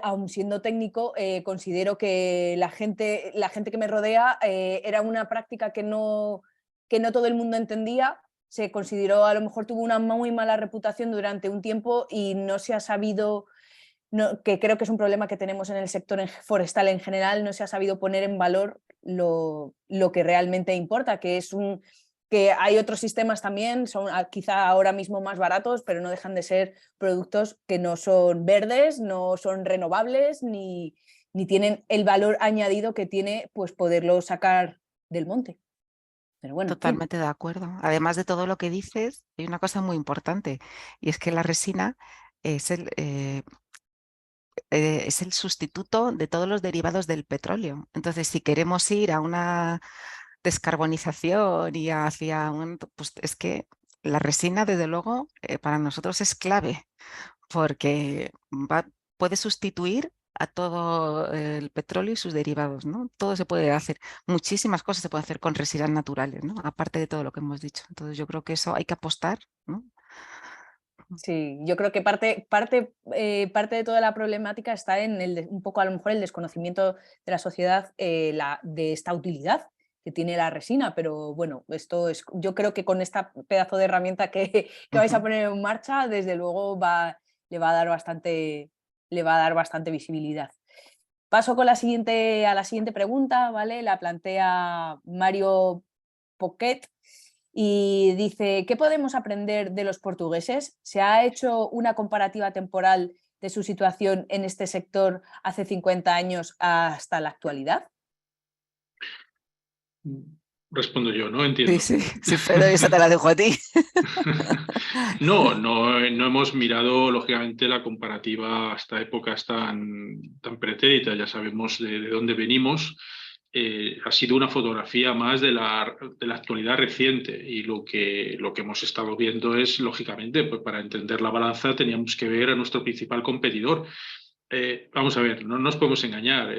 aun siendo técnico, considero que la gente que me rodea era una práctica que no todo el mundo entendía. Se consideró, a lo mejor tuvo una muy mala reputación durante un tiempo y no se ha sabido, que creo que es un problema que tenemos en el sector forestal en general, no se ha sabido poner en valor lo que realmente importa, que es que hay otros sistemas también, son quizá ahora mismo más baratos, pero no dejan de ser productos que no son verdes, no son renovables, ni tienen el valor añadido que tiene pues poderlo sacar del monte. Pero bueno, Totalmente de acuerdo. Además de todo lo que dices, hay una cosa muy importante y es que la resina es el sustituto de todos los derivados del petróleo. Entonces, si queremos ir a una descarbonización y hacia pues es que la resina, desde luego, para nosotros es clave porque puede sustituir a todo el petróleo y sus derivados, ¿no? Todo se puede hacer, muchísimas cosas se pueden hacer con resinas naturales, ¿no? Aparte de todo lo que hemos dicho. Entonces yo creo que eso hay que apostar, ¿no? Sí, yo creo que parte de toda la problemática está en un poco a lo mejor el desconocimiento de la sociedad de esta utilidad que tiene la resina, pero bueno, esto es, yo creo que con esta pedazo de herramienta que vais a poner en marcha, desde luego le va a dar bastante visibilidad. Paso a la siguiente pregunta, ¿vale? La plantea Mario Poquet. Y dice, ¿qué podemos aprender de los portugueses? ¿Se ha hecho una comparativa temporal de su situación en este sector hace 50 años hasta la actualidad? Respondo yo, ¿no? Entiendo. Sí, Fredo, esa te la dejo a ti. No hemos mirado, lógicamente, la comparativa hasta épocas tan pretéritas, ya sabemos de dónde venimos. Ha sido una fotografía más de la actualidad reciente y lo que hemos estado viendo es, lógicamente, pues para entender la balanza teníamos que ver a nuestro principal competidor. Vamos a ver, no nos podemos engañar.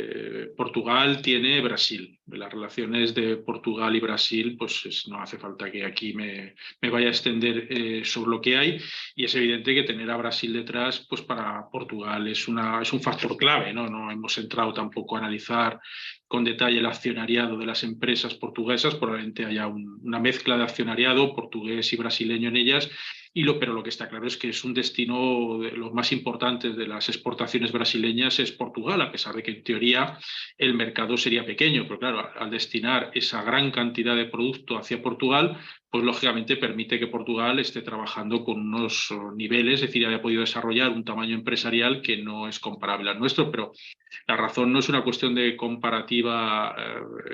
Portugal tiene Brasil. Las relaciones de Portugal y Brasil, pues no hace falta que aquí me vaya a extender sobre lo que hay. Y es evidente que tener a Brasil detrás, pues para Portugal es un factor clave, ¿no? No hemos entrado tampoco a analizar con detalle el accionariado de las empresas portuguesas. Probablemente haya una mezcla de accionariado portugués y brasileño en ellas. Pero lo que está claro es que es un destino de los más importantes de las exportaciones brasileñas es Portugal, a pesar de que en teoría el mercado sería pequeño. Pero claro, al destinar esa gran cantidad de producto hacia Portugal, pues lógicamente permite que Portugal esté trabajando con unos niveles, es decir, haya podido desarrollar un tamaño empresarial que no es comparable al nuestro, pero la razón no es una cuestión de comparativa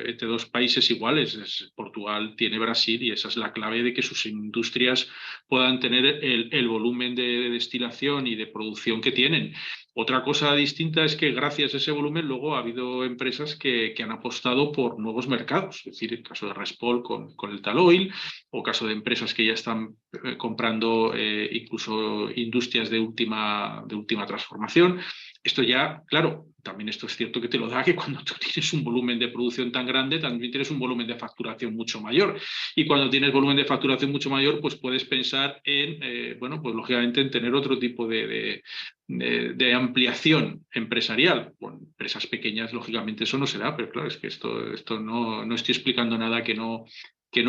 entre dos países iguales. Portugal tiene Brasil y esa es la clave de que sus industrias puedan tener el volumen de destilación y de producción que tienen. Otra cosa distinta es que gracias a ese volumen luego ha habido empresas que han apostado por nuevos mercados, es decir, el caso de Respol con el Taloil, o caso de empresas que ya están comprando incluso industrias de última transformación. Esto ya, claro, también esto es cierto que te lo da que cuando tú tienes un volumen de producción tan grande, también tienes un volumen de facturación mucho mayor. Y cuando tienes volumen de facturación mucho mayor, pues puedes pensar en, pues lógicamente en tener otro tipo de ampliación empresarial. Bueno, empresas pequeñas, lógicamente eso no se da, pero claro, es que esto no estoy explicando nada que no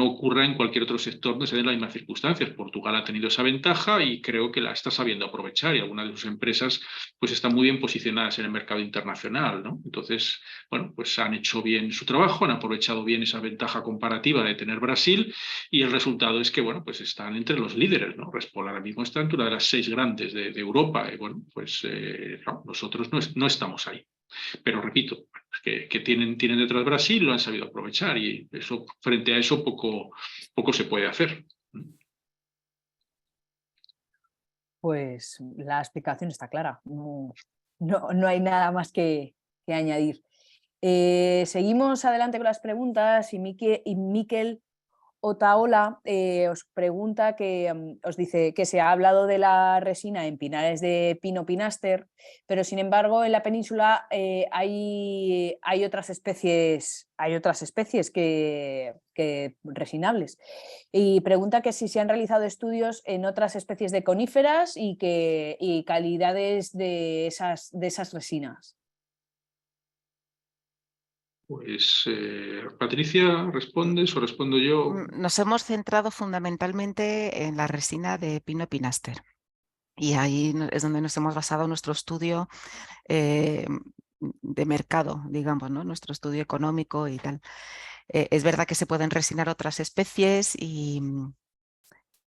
ocurra en cualquier otro sector donde se den las mismas circunstancias. Portugal ha tenido esa ventaja y creo que la está sabiendo aprovechar y algunas de sus empresas pues están muy bien posicionadas en el mercado internacional, ¿no? Entonces, bueno, pues han hecho bien su trabajo, han aprovechado bien esa ventaja comparativa de tener Brasil y el resultado es que, bueno, pues están entre los líderes, ¿no? Respol ahora mismo está entre una de las 6 grandes de Europa y, bueno, pues no, nosotros no estamos ahí. Pero repito, que tienen detrás Brasil, lo han sabido aprovechar y eso, frente a eso poco se puede hacer. Pues la explicación está clara, no hay nada más que añadir. Seguimos adelante con las preguntas y Miquel Otaola os pregunta os dice que se ha hablado de la resina en pinares de pino pinaster, pero sin embargo en la península hay otras especies que resinables. Y pregunta que si se han realizado estudios en otras especies de coníferas y calidades de esas resinas. Pues Patricia, ¿respondes o respondo yo? Nos hemos centrado fundamentalmente en la resina de pino pinaster y ahí es donde nos hemos basado nuestro estudio de mercado, digamos, ¿no? Nuestro estudio económico y tal. Es verdad que se pueden resinar otras especies y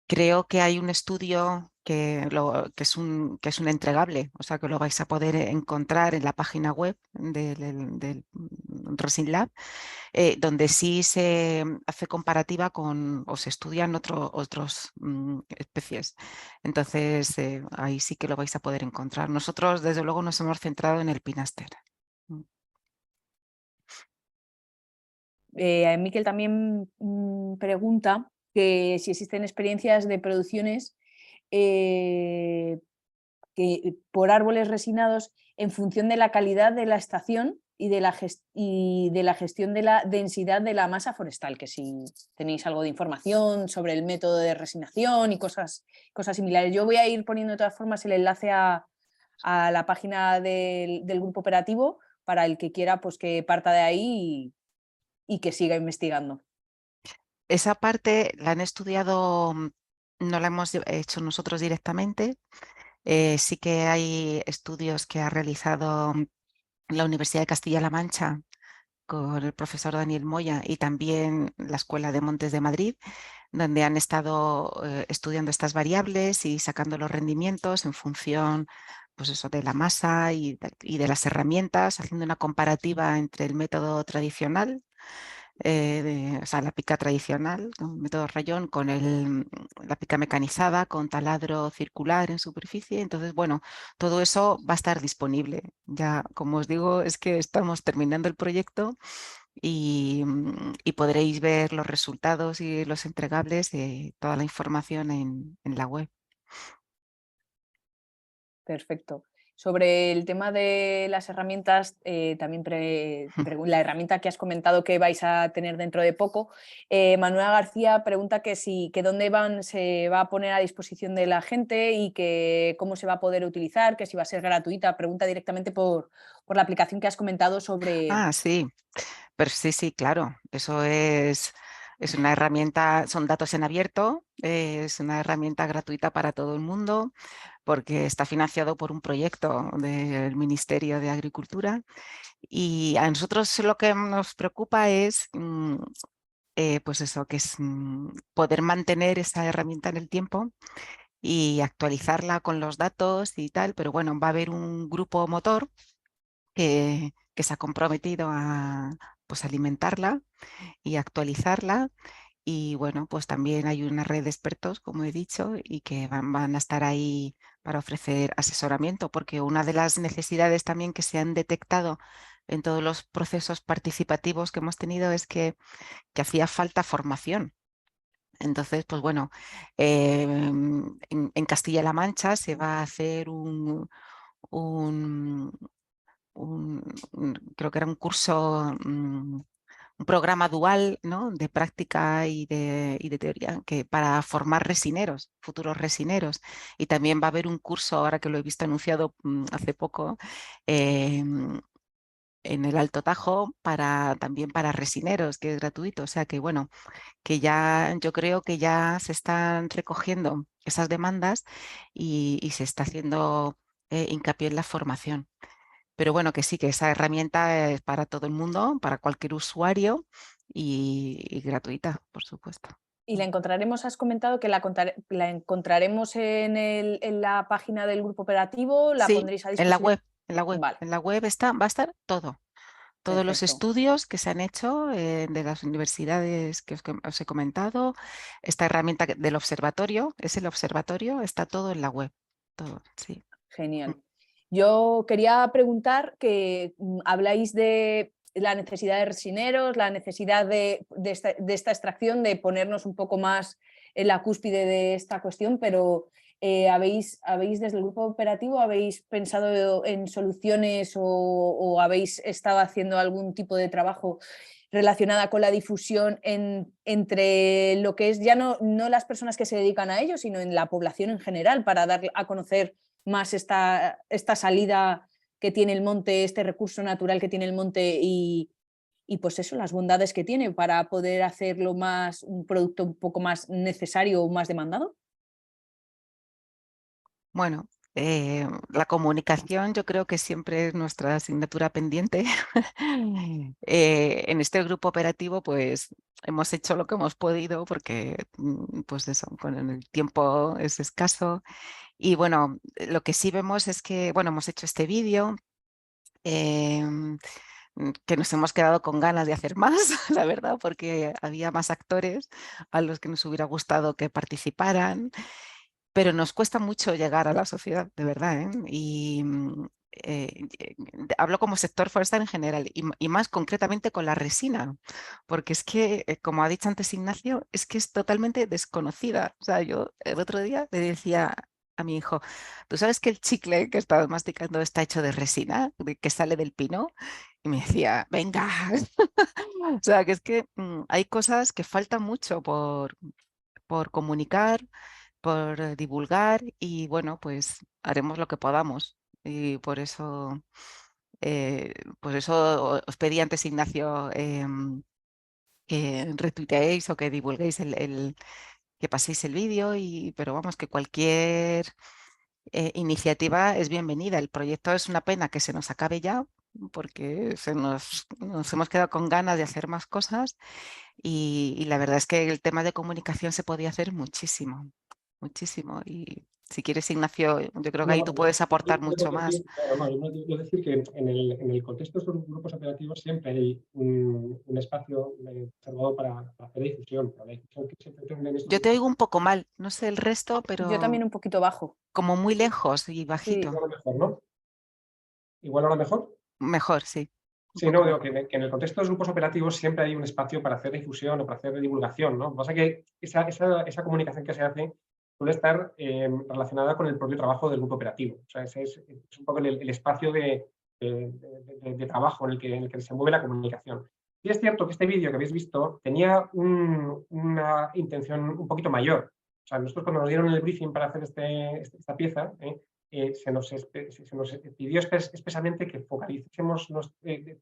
creo que hay un estudio que es un entregable, o sea que lo vais a poder encontrar en la página web del Resin Lab, donde sí se hace comparativa o se estudian otras especies. Entonces ahí sí que lo vais a poder encontrar. Nosotros desde luego nos hemos centrado en el pinaster. Miquel también pregunta que si existen experiencias de producciones por árboles resinados en función de la calidad de la estación y de la gestión de la densidad de la masa forestal, que si tenéis algo de información sobre el método de resinación y cosas similares. Yo voy a ir poniendo de todas formas el enlace a la página del grupo operativo para el que quiera, pues que parta de ahí y que siga investigando. Esa parte la han estudiado, no la hemos hecho nosotros directamente. Sí que hay estudios que ha realizado la Universidad de Castilla-La Mancha con el profesor Daniel Moya y también la Escuela de Montes de Madrid, donde han estado estudiando estas variables y sacando los rendimientos en función, pues eso, de la masa y de las herramientas, haciendo una comparativa entre el método tradicional, o sea, la pica tradicional, con método rayón, con la pica mecanizada, con taladro circular en superficie. Entonces, bueno, todo eso va a estar disponible. Ya, como os digo, es que estamos terminando el proyecto y podréis ver los resultados y los entregables de toda la información en la web. Perfecto. Sobre el tema de las herramientas, también la herramienta que has comentado que vais a tener dentro de poco, Manuela García pregunta que dónde se va a poner a disposición de la gente y que cómo se va a poder utilizar, que si va a ser gratuita. Pregunta directamente por la aplicación que has comentado sobre... Ah, sí, pero sí, claro, eso es una herramienta, son datos en abierto, es una herramienta gratuita para todo el mundo, porque está financiado por un proyecto del Ministerio de Agricultura, y a nosotros lo que nos preocupa es pues eso, que es poder mantener esa herramienta en el tiempo y actualizarla con los datos y tal, pero bueno, va a haber un grupo motor que se ha comprometido a pues, alimentarla y actualizarla. Y bueno, pues también hay una red de expertos, como he dicho, y que van a estar ahí para ofrecer asesoramiento, porque una de las necesidades también que se han detectado en todos los procesos participativos que hemos tenido es que hacía falta formación. Entonces, pues bueno, en Castilla-La Mancha se va a hacer creo que era un curso, un programa dual, ¿no?, de práctica y de teoría para formar resineros, futuros resineros. Y también va a haber un curso, ahora que lo he visto anunciado hace poco, en el Alto Tajo también para resineros, que es gratuito. O sea que bueno, que ya yo creo que ya se están recogiendo esas demandas y se está haciendo hincapié en la formación. Pero bueno, que sí, que esa herramienta es para todo el mundo, para cualquier usuario y gratuita, por supuesto. Y la encontraremos, has comentado que la encontraremos en la página del grupo operativo, la Sí, pondréis a disposición. Vale. En la web va a estar todo. Todos los estudios que se han hecho de las universidades que os he comentado, esta herramienta del observatorio, es el observatorio, está todo en la web. Todo, sí. Genial. Yo quería preguntar que habláis de la necesidad de resineros, la necesidad de esta extracción, de ponernos un poco más en la cúspide de esta cuestión, pero ¿habéis desde el grupo operativo, habéis pensado en soluciones o habéis estado haciendo algún tipo de trabajo relacionada con la difusión entre lo que es ya no las personas que se dedican a ello, sino en la población en general, para dar a conocer más esta salida que tiene el monte, este recurso natural que tiene el monte y pues eso, las bondades que tiene para poder hacerlo un producto un poco más necesario o más demandado? Bueno, la comunicación yo creo que siempre es nuestra asignatura pendiente. En este grupo operativo pues hemos hecho lo que hemos podido porque pues eso, con el tiempo es escaso. Y bueno, lo que sí vemos es que, bueno, hemos hecho este vídeo, que nos hemos quedado con ganas de hacer más, la verdad, porque había más actores a los que nos hubiera gustado que participaran, pero nos cuesta mucho llegar a la sociedad, de verdad, ¿eh? Y hablo como sector forestal en general y más concretamente con la resina, porque es que, como ha dicho antes Ignacio, es que es totalmente desconocida. O sea, yo el otro día le decía a mi hijo, ¿tú sabes que el chicle que estás masticando está hecho de resina, que sale del pino? Y me decía, venga. O sea, que es que hay cosas que faltan mucho por comunicar, por divulgar y bueno, pues haremos lo que podamos. Y por eso os pedí antes, Ignacio, que retuiteéis o que divulguéis que paséis el vídeo, pero vamos, que cualquier iniciativa es bienvenida. El proyecto es una pena que se nos acabe ya, porque nos hemos quedado con ganas de hacer más cosas y la verdad es que el tema de comunicación se podía hacer muchísimo, muchísimo. Y si quieres, Ignacio, yo creo que ahí tú puedes aportar mucho más. Yo decir que en el contexto de estos grupos operativos siempre hay un espacio reservado para hacer difusión. Para la difusión que se pretende en estos Yo te grupos. oigo un poco mal, no sé el resto, pero Yo también un poquito bajo. como muy lejos y bajito. Igual a lo mejor, ¿no? Igual a lo mejor. Mejor, sí. Sí, no, digo que en el contexto de los grupos operativos siempre hay un espacio para hacer difusión o para hacer divulgación, ¿no? Lo que pasa es que esa comunicación que se hace suele estar relacionada con el propio trabajo del grupo operativo. O sea, ese es un poco el espacio de trabajo en el que se mueve la comunicación. Y es cierto que este vídeo que habéis visto tenía una intención un poquito mayor. O sea, nosotros cuando nos dieron el briefing para hacer esta pieza, se nos pidió expresamente que focalicemos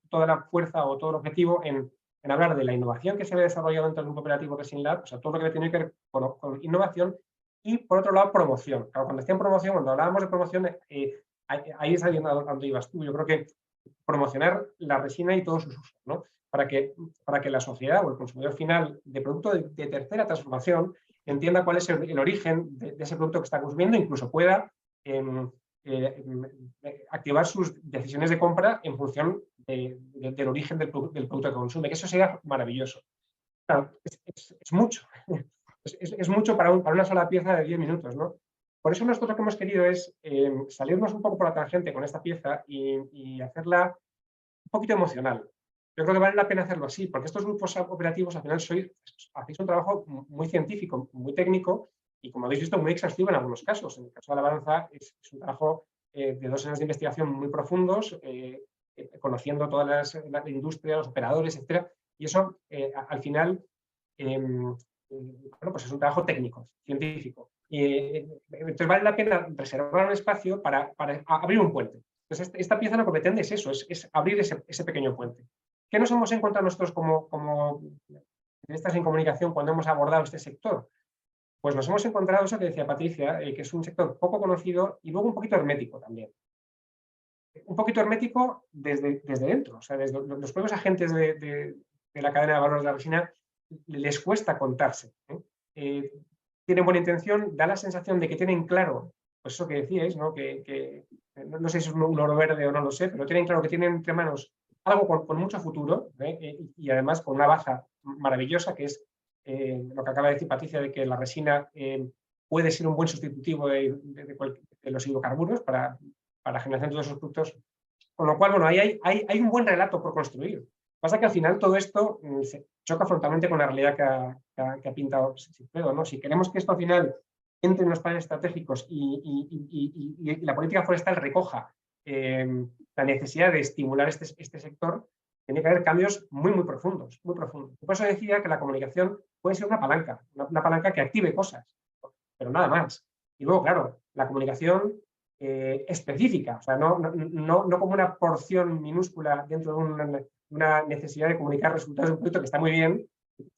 toda la fuerza o todo el objetivo en hablar de la innovación que se había desarrollado dentro del grupo operativo Resinlab, o sea, todo lo que tiene que ver con innovación, y por otro lado, promoción. Claro, cuando decía en promoción, cuando hablábamos de promoción, ahí es ahí donde ibas tú. Yo creo que promocionar la resina y todos sus usos, ¿no? Para que la sociedad o el consumidor final de producto de tercera transformación entienda cuál es el origen de ese producto que está consumiendo, incluso pueda activar sus decisiones de compra en función del origen del producto que consume, que eso sería maravilloso. Claro, es mucho. Es mucho para una sola pieza de 10 minutos, ¿no? Por eso nosotros lo que hemos querido es salirnos un poco por la tangente con esta pieza y hacerla un poquito emocional. Yo creo que vale la pena hacerlo así, porque estos grupos operativos al final hacéis un trabajo muy científico, muy técnico y, como habéis visto, muy exhaustivo en algunos casos. En el caso de la balanza es un trabajo de 2 años de investigación muy profundos, conociendo todas las industrias, los operadores, etc. Y eso, al final, bueno, pues es un trabajo técnico, científico. Entonces vale la pena reservar un espacio para abrir un puente. Entonces esta pieza lo que pretende es eso, es abrir ese pequeño puente. ¿Qué nos hemos encontrado nosotros como especialistas en comunicación cuando hemos abordado este sector? Pues nos hemos encontrado eso que decía Patricia, que es un sector poco conocido y luego un poquito hermético también. Un poquito hermético desde dentro, o sea, desde los propios agentes de la cadena de valor de la resina les cuesta contarse. Tienen buena intención, da la sensación de que tienen claro, pues eso que decíais, ¿no? Que no sé si es un oro verde o no lo sé, pero tienen claro que tienen entre manos algo con mucho futuro, y además con una baza maravillosa, que es lo que acaba de decir Patricia, de que la resina puede ser un buen sustitutivo de los hidrocarburos para la generación de todos esos productos. Con lo cual, bueno, ahí hay un buen relato por construir. Pasa que al final todo esto se choca frontalmente con la realidad que ha pintado Sigfredo, ¿no? Si queremos que esto al final entre en los planes estratégicos y la política forestal recoja la necesidad de estimular este sector, tiene que haber cambios muy profundos, muy profundos. Por eso decía que la comunicación puede ser una palanca que active cosas, pero nada más. Y luego, claro, la comunicación específica, o sea, no como una porción minúscula dentro de una necesidad de comunicar resultados de un proyecto que está muy bien,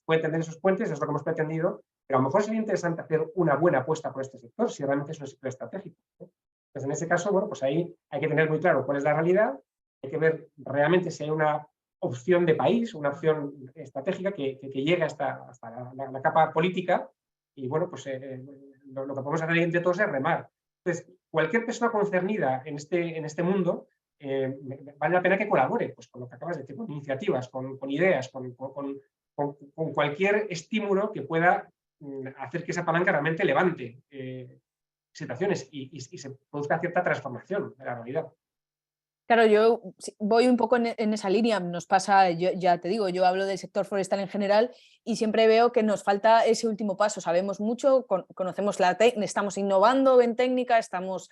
puede tener esos puentes, es lo que hemos pretendido, pero a lo mejor sería interesante hacer una buena apuesta por este sector, si realmente es un sector estratégico. Entonces, en ese caso, bueno, pues ahí hay que tener muy claro cuál es la realidad, hay que ver realmente si hay una opción de país, una opción estratégica que llegue hasta la capa política, y bueno, pues lo que podemos hacer entre todos es remar. Entonces, cualquier persona concernida en este mundo, vale la pena que colabore, pues con lo que acabas de decir, con iniciativas, con ideas, con cualquier estímulo que pueda hacer que esa palanca realmente levante situaciones y se produzca cierta transformación de la realidad. Claro, yo voy un poco en esa línea, nos pasa, yo ya te digo, yo hablo del sector forestal en general y siempre veo que nos falta ese último paso. Sabemos mucho, conocemos la técnica, estamos innovando en técnica, estamos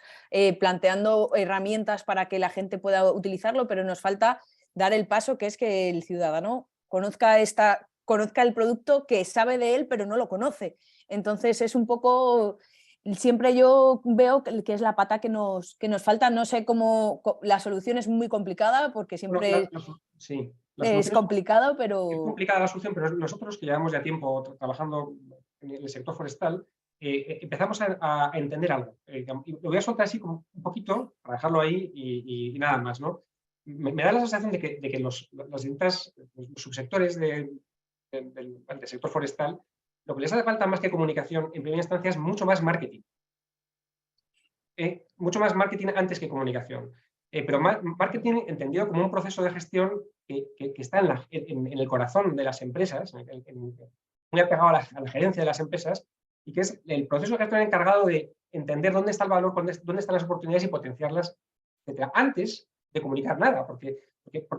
planteando herramientas para que la gente pueda utilizarlo, pero nos falta dar el paso, que es que el ciudadano conozca el producto, que sabe de él pero no lo conoce. Entonces es un poco... Siempre yo veo que es la pata que nos falta. No sé cómo, la solución es muy complicada porque siempre es complicado, pero... Es complicada la solución, pero nosotros que llevamos ya tiempo trabajando en el sector forestal, empezamos a entender algo. Lo voy a soltar así como un poquito, para dejarlo ahí y nada más, ¿no? Me da la sensación de que los subsectores del sector forestal, lo que les hace falta más que comunicación en primera instancia es mucho más marketing. Mucho más marketing antes que comunicación. Pero marketing entendido como un proceso de gestión que está en el corazón de las empresas, muy apegado a la gerencia de las empresas, y que es el proceso de gestión encargado de entender dónde está el valor, dónde están las oportunidades y potenciarlas, etcétera, antes de comunicar nada, porque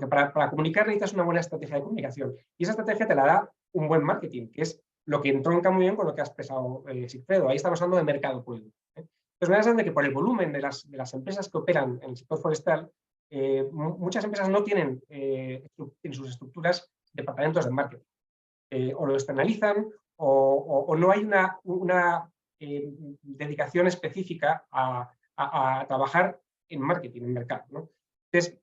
para comunicar necesitas una buena estrategia de comunicación. Y esa estrategia te la da un buen marketing, que es lo que entronca muy bien con lo que has expresado, Sigfredo. Ahí estamos hablando de mercado puro. Entonces me da la sensación de que por el volumen de las empresas que operan en el sector forestal, muchas empresas no tienen en sus estructuras departamentos de marketing. O lo externalizan o no hay una dedicación específica a trabajar en marketing, en mercado, ¿no? Entonces,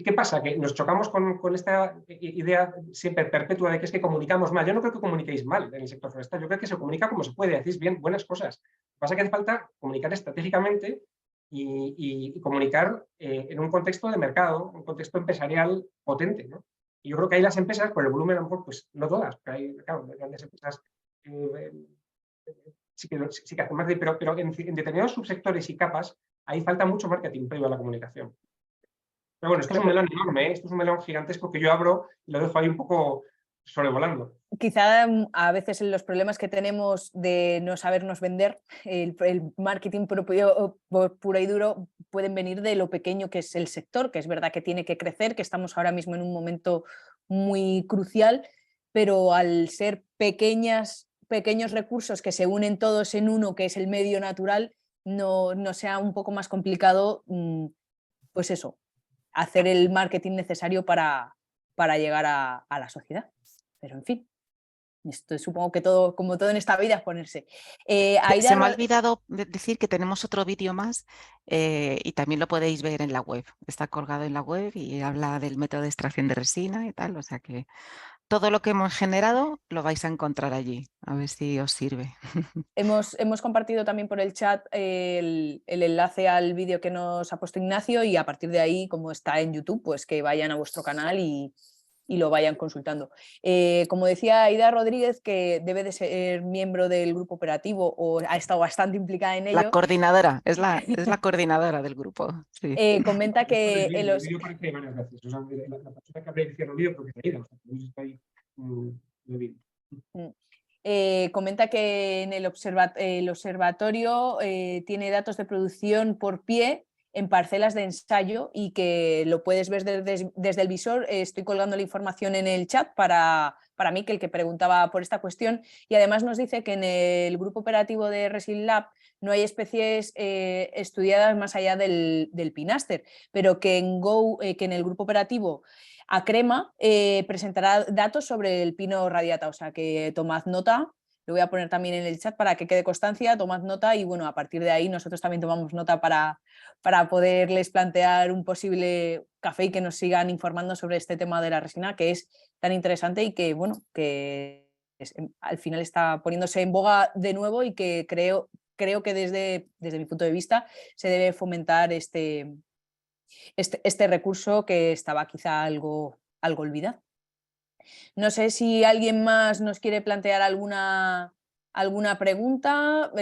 ¿qué pasa? Que nos chocamos con esta idea siempre perpetua de que es que comunicamos mal. Yo no creo que comuniquéis mal en el sector forestal, yo creo que se comunica como se puede, decís bien buenas cosas. Lo que pasa es que hace falta comunicar estratégicamente y comunicar en un contexto de mercado, un contexto empresarial potente, ¿no? Y yo creo que ahí las empresas, por el volumen a lo mejor, pues no todas, pero hay, claro, grandes empresas sí que hacen marketing, pero en determinados subsectores y capas, ahí falta mucho marketing previo a la comunicación. Pero bueno, esto es un melón enorme, esto es un melón gigantesco que yo abro y lo dejo ahí un poco sobrevolando. Quizá a veces los problemas que tenemos de no sabernos vender, el marketing puro y duro, pueden venir de lo pequeño que es el sector, que es verdad que tiene que crecer, que estamos ahora mismo en un momento muy crucial, pero al ser pequeños recursos que se unen todos en uno, que es el medio natural, no sea un poco más complicado, pues eso, hacer el marketing necesario para llegar a la sociedad. Pero en fin, esto supongo que todo, como todo en esta vida, es ponerse. Se me ha olvidado decir que tenemos otro vídeo más y también lo podéis ver en la web. Está colgado en la web y habla del método de extracción de resina y tal, o sea que todo lo que hemos generado lo vais a encontrar allí, a ver si os sirve. Hemos compartido también por el chat el enlace al vídeo que nos ha puesto Ignacio y a partir de ahí, como está en YouTube, pues que vayan a vuestro canal y lo vayan consultando. Como decía Aida Rodríguez, que debe de ser miembro del grupo operativo o ha estado bastante implicada en ello. La coordinadora, es la coordinadora del grupo. Sí. Comenta que... El vídeo parece varias veces. O sea, la persona que abre el vídeo creo que está ahí, o sea, está ahí el vídeo. Comenta que en el observatorio tiene datos de producción por pie en parcelas de ensayo y que lo puedes ver desde el visor. Estoy colgando la información en el chat para mí, que el que preguntaba por esta cuestión, y además nos dice que en el grupo operativo de Resin Lab no hay especies estudiadas más allá del pináster, pero que en el grupo operativo ACREMA presentará datos sobre el pino radiata, o sea que tomad nota. Lo voy a poner también en el chat para que quede constancia, tomad nota y bueno, a partir de ahí nosotros también tomamos nota para poderles plantear un posible café y que nos sigan informando sobre este tema de la resina, que es tan interesante y que bueno, que al final está poniéndose en boga de nuevo y que creo que desde mi punto de vista se debe fomentar este recurso que estaba quizá algo olvidado. No sé si alguien más nos quiere plantear alguna pregunta.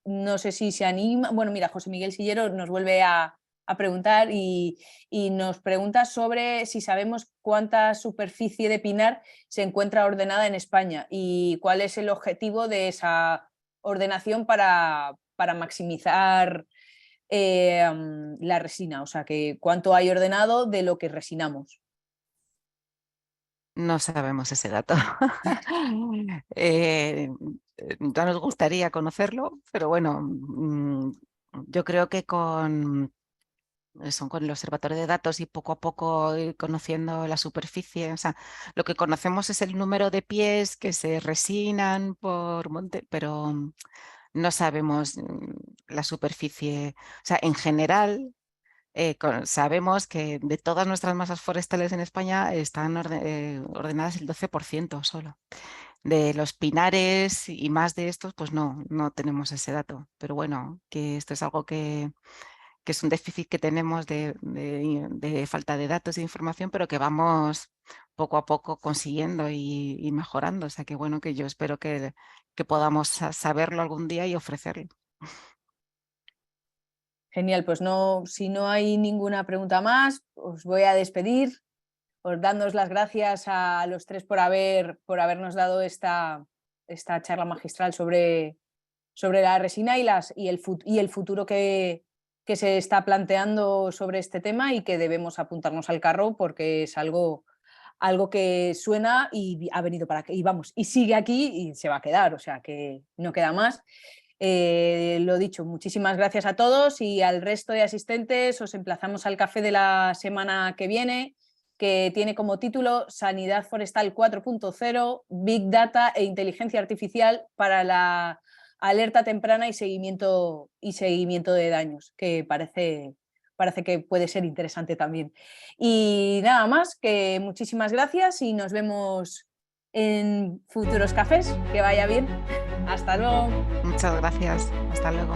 No sé si se anima. Bueno, mira, José Miguel Sillero nos vuelve a preguntar y nos pregunta sobre si sabemos cuánta superficie de pinar se encuentra ordenada en España y cuál es el objetivo de esa ordenación para maximizar la resina, o sea, que cuánto hay ordenado de lo que resinamos. No sabemos ese dato. Ya nos gustaría conocerlo, pero bueno, yo creo que con el observatorio de datos y poco a poco ir conociendo la superficie, o sea, lo que conocemos es el número de pies que se resinan por monte, pero no sabemos la superficie, o sea, en general sabemos que de todas nuestras masas forestales en España están ordenadas el 12% solo. De los pinares y más de estos, pues no tenemos ese dato. Pero bueno, que esto es algo que es un déficit que tenemos de falta de datos e información, pero que vamos poco a poco consiguiendo y mejorando. O sea que bueno, que yo espero que podamos saberlo algún día y ofrecerlo. Genial, pues si no hay ninguna pregunta más, os voy a despedir, dándoos las gracias a los tres por habernos dado esta charla magistral sobre la resina y el futuro que se está planteando sobre este tema y que debemos apuntarnos al carro porque es algo que suena y ha venido para aquí, y sigue aquí y se va a quedar, o sea que no queda más. Lo dicho, muchísimas gracias a todos y al resto de asistentes os emplazamos al café de la semana que viene, que tiene como título Sanidad Forestal 4.0, Big Data e Inteligencia Artificial para la alerta temprana y seguimiento de daños, que parece que puede ser interesante también. Y nada más, que muchísimas gracias y nos vemos en futuros cafés. Que vaya bien. Hasta luego. Muchas gracias. Hasta luego.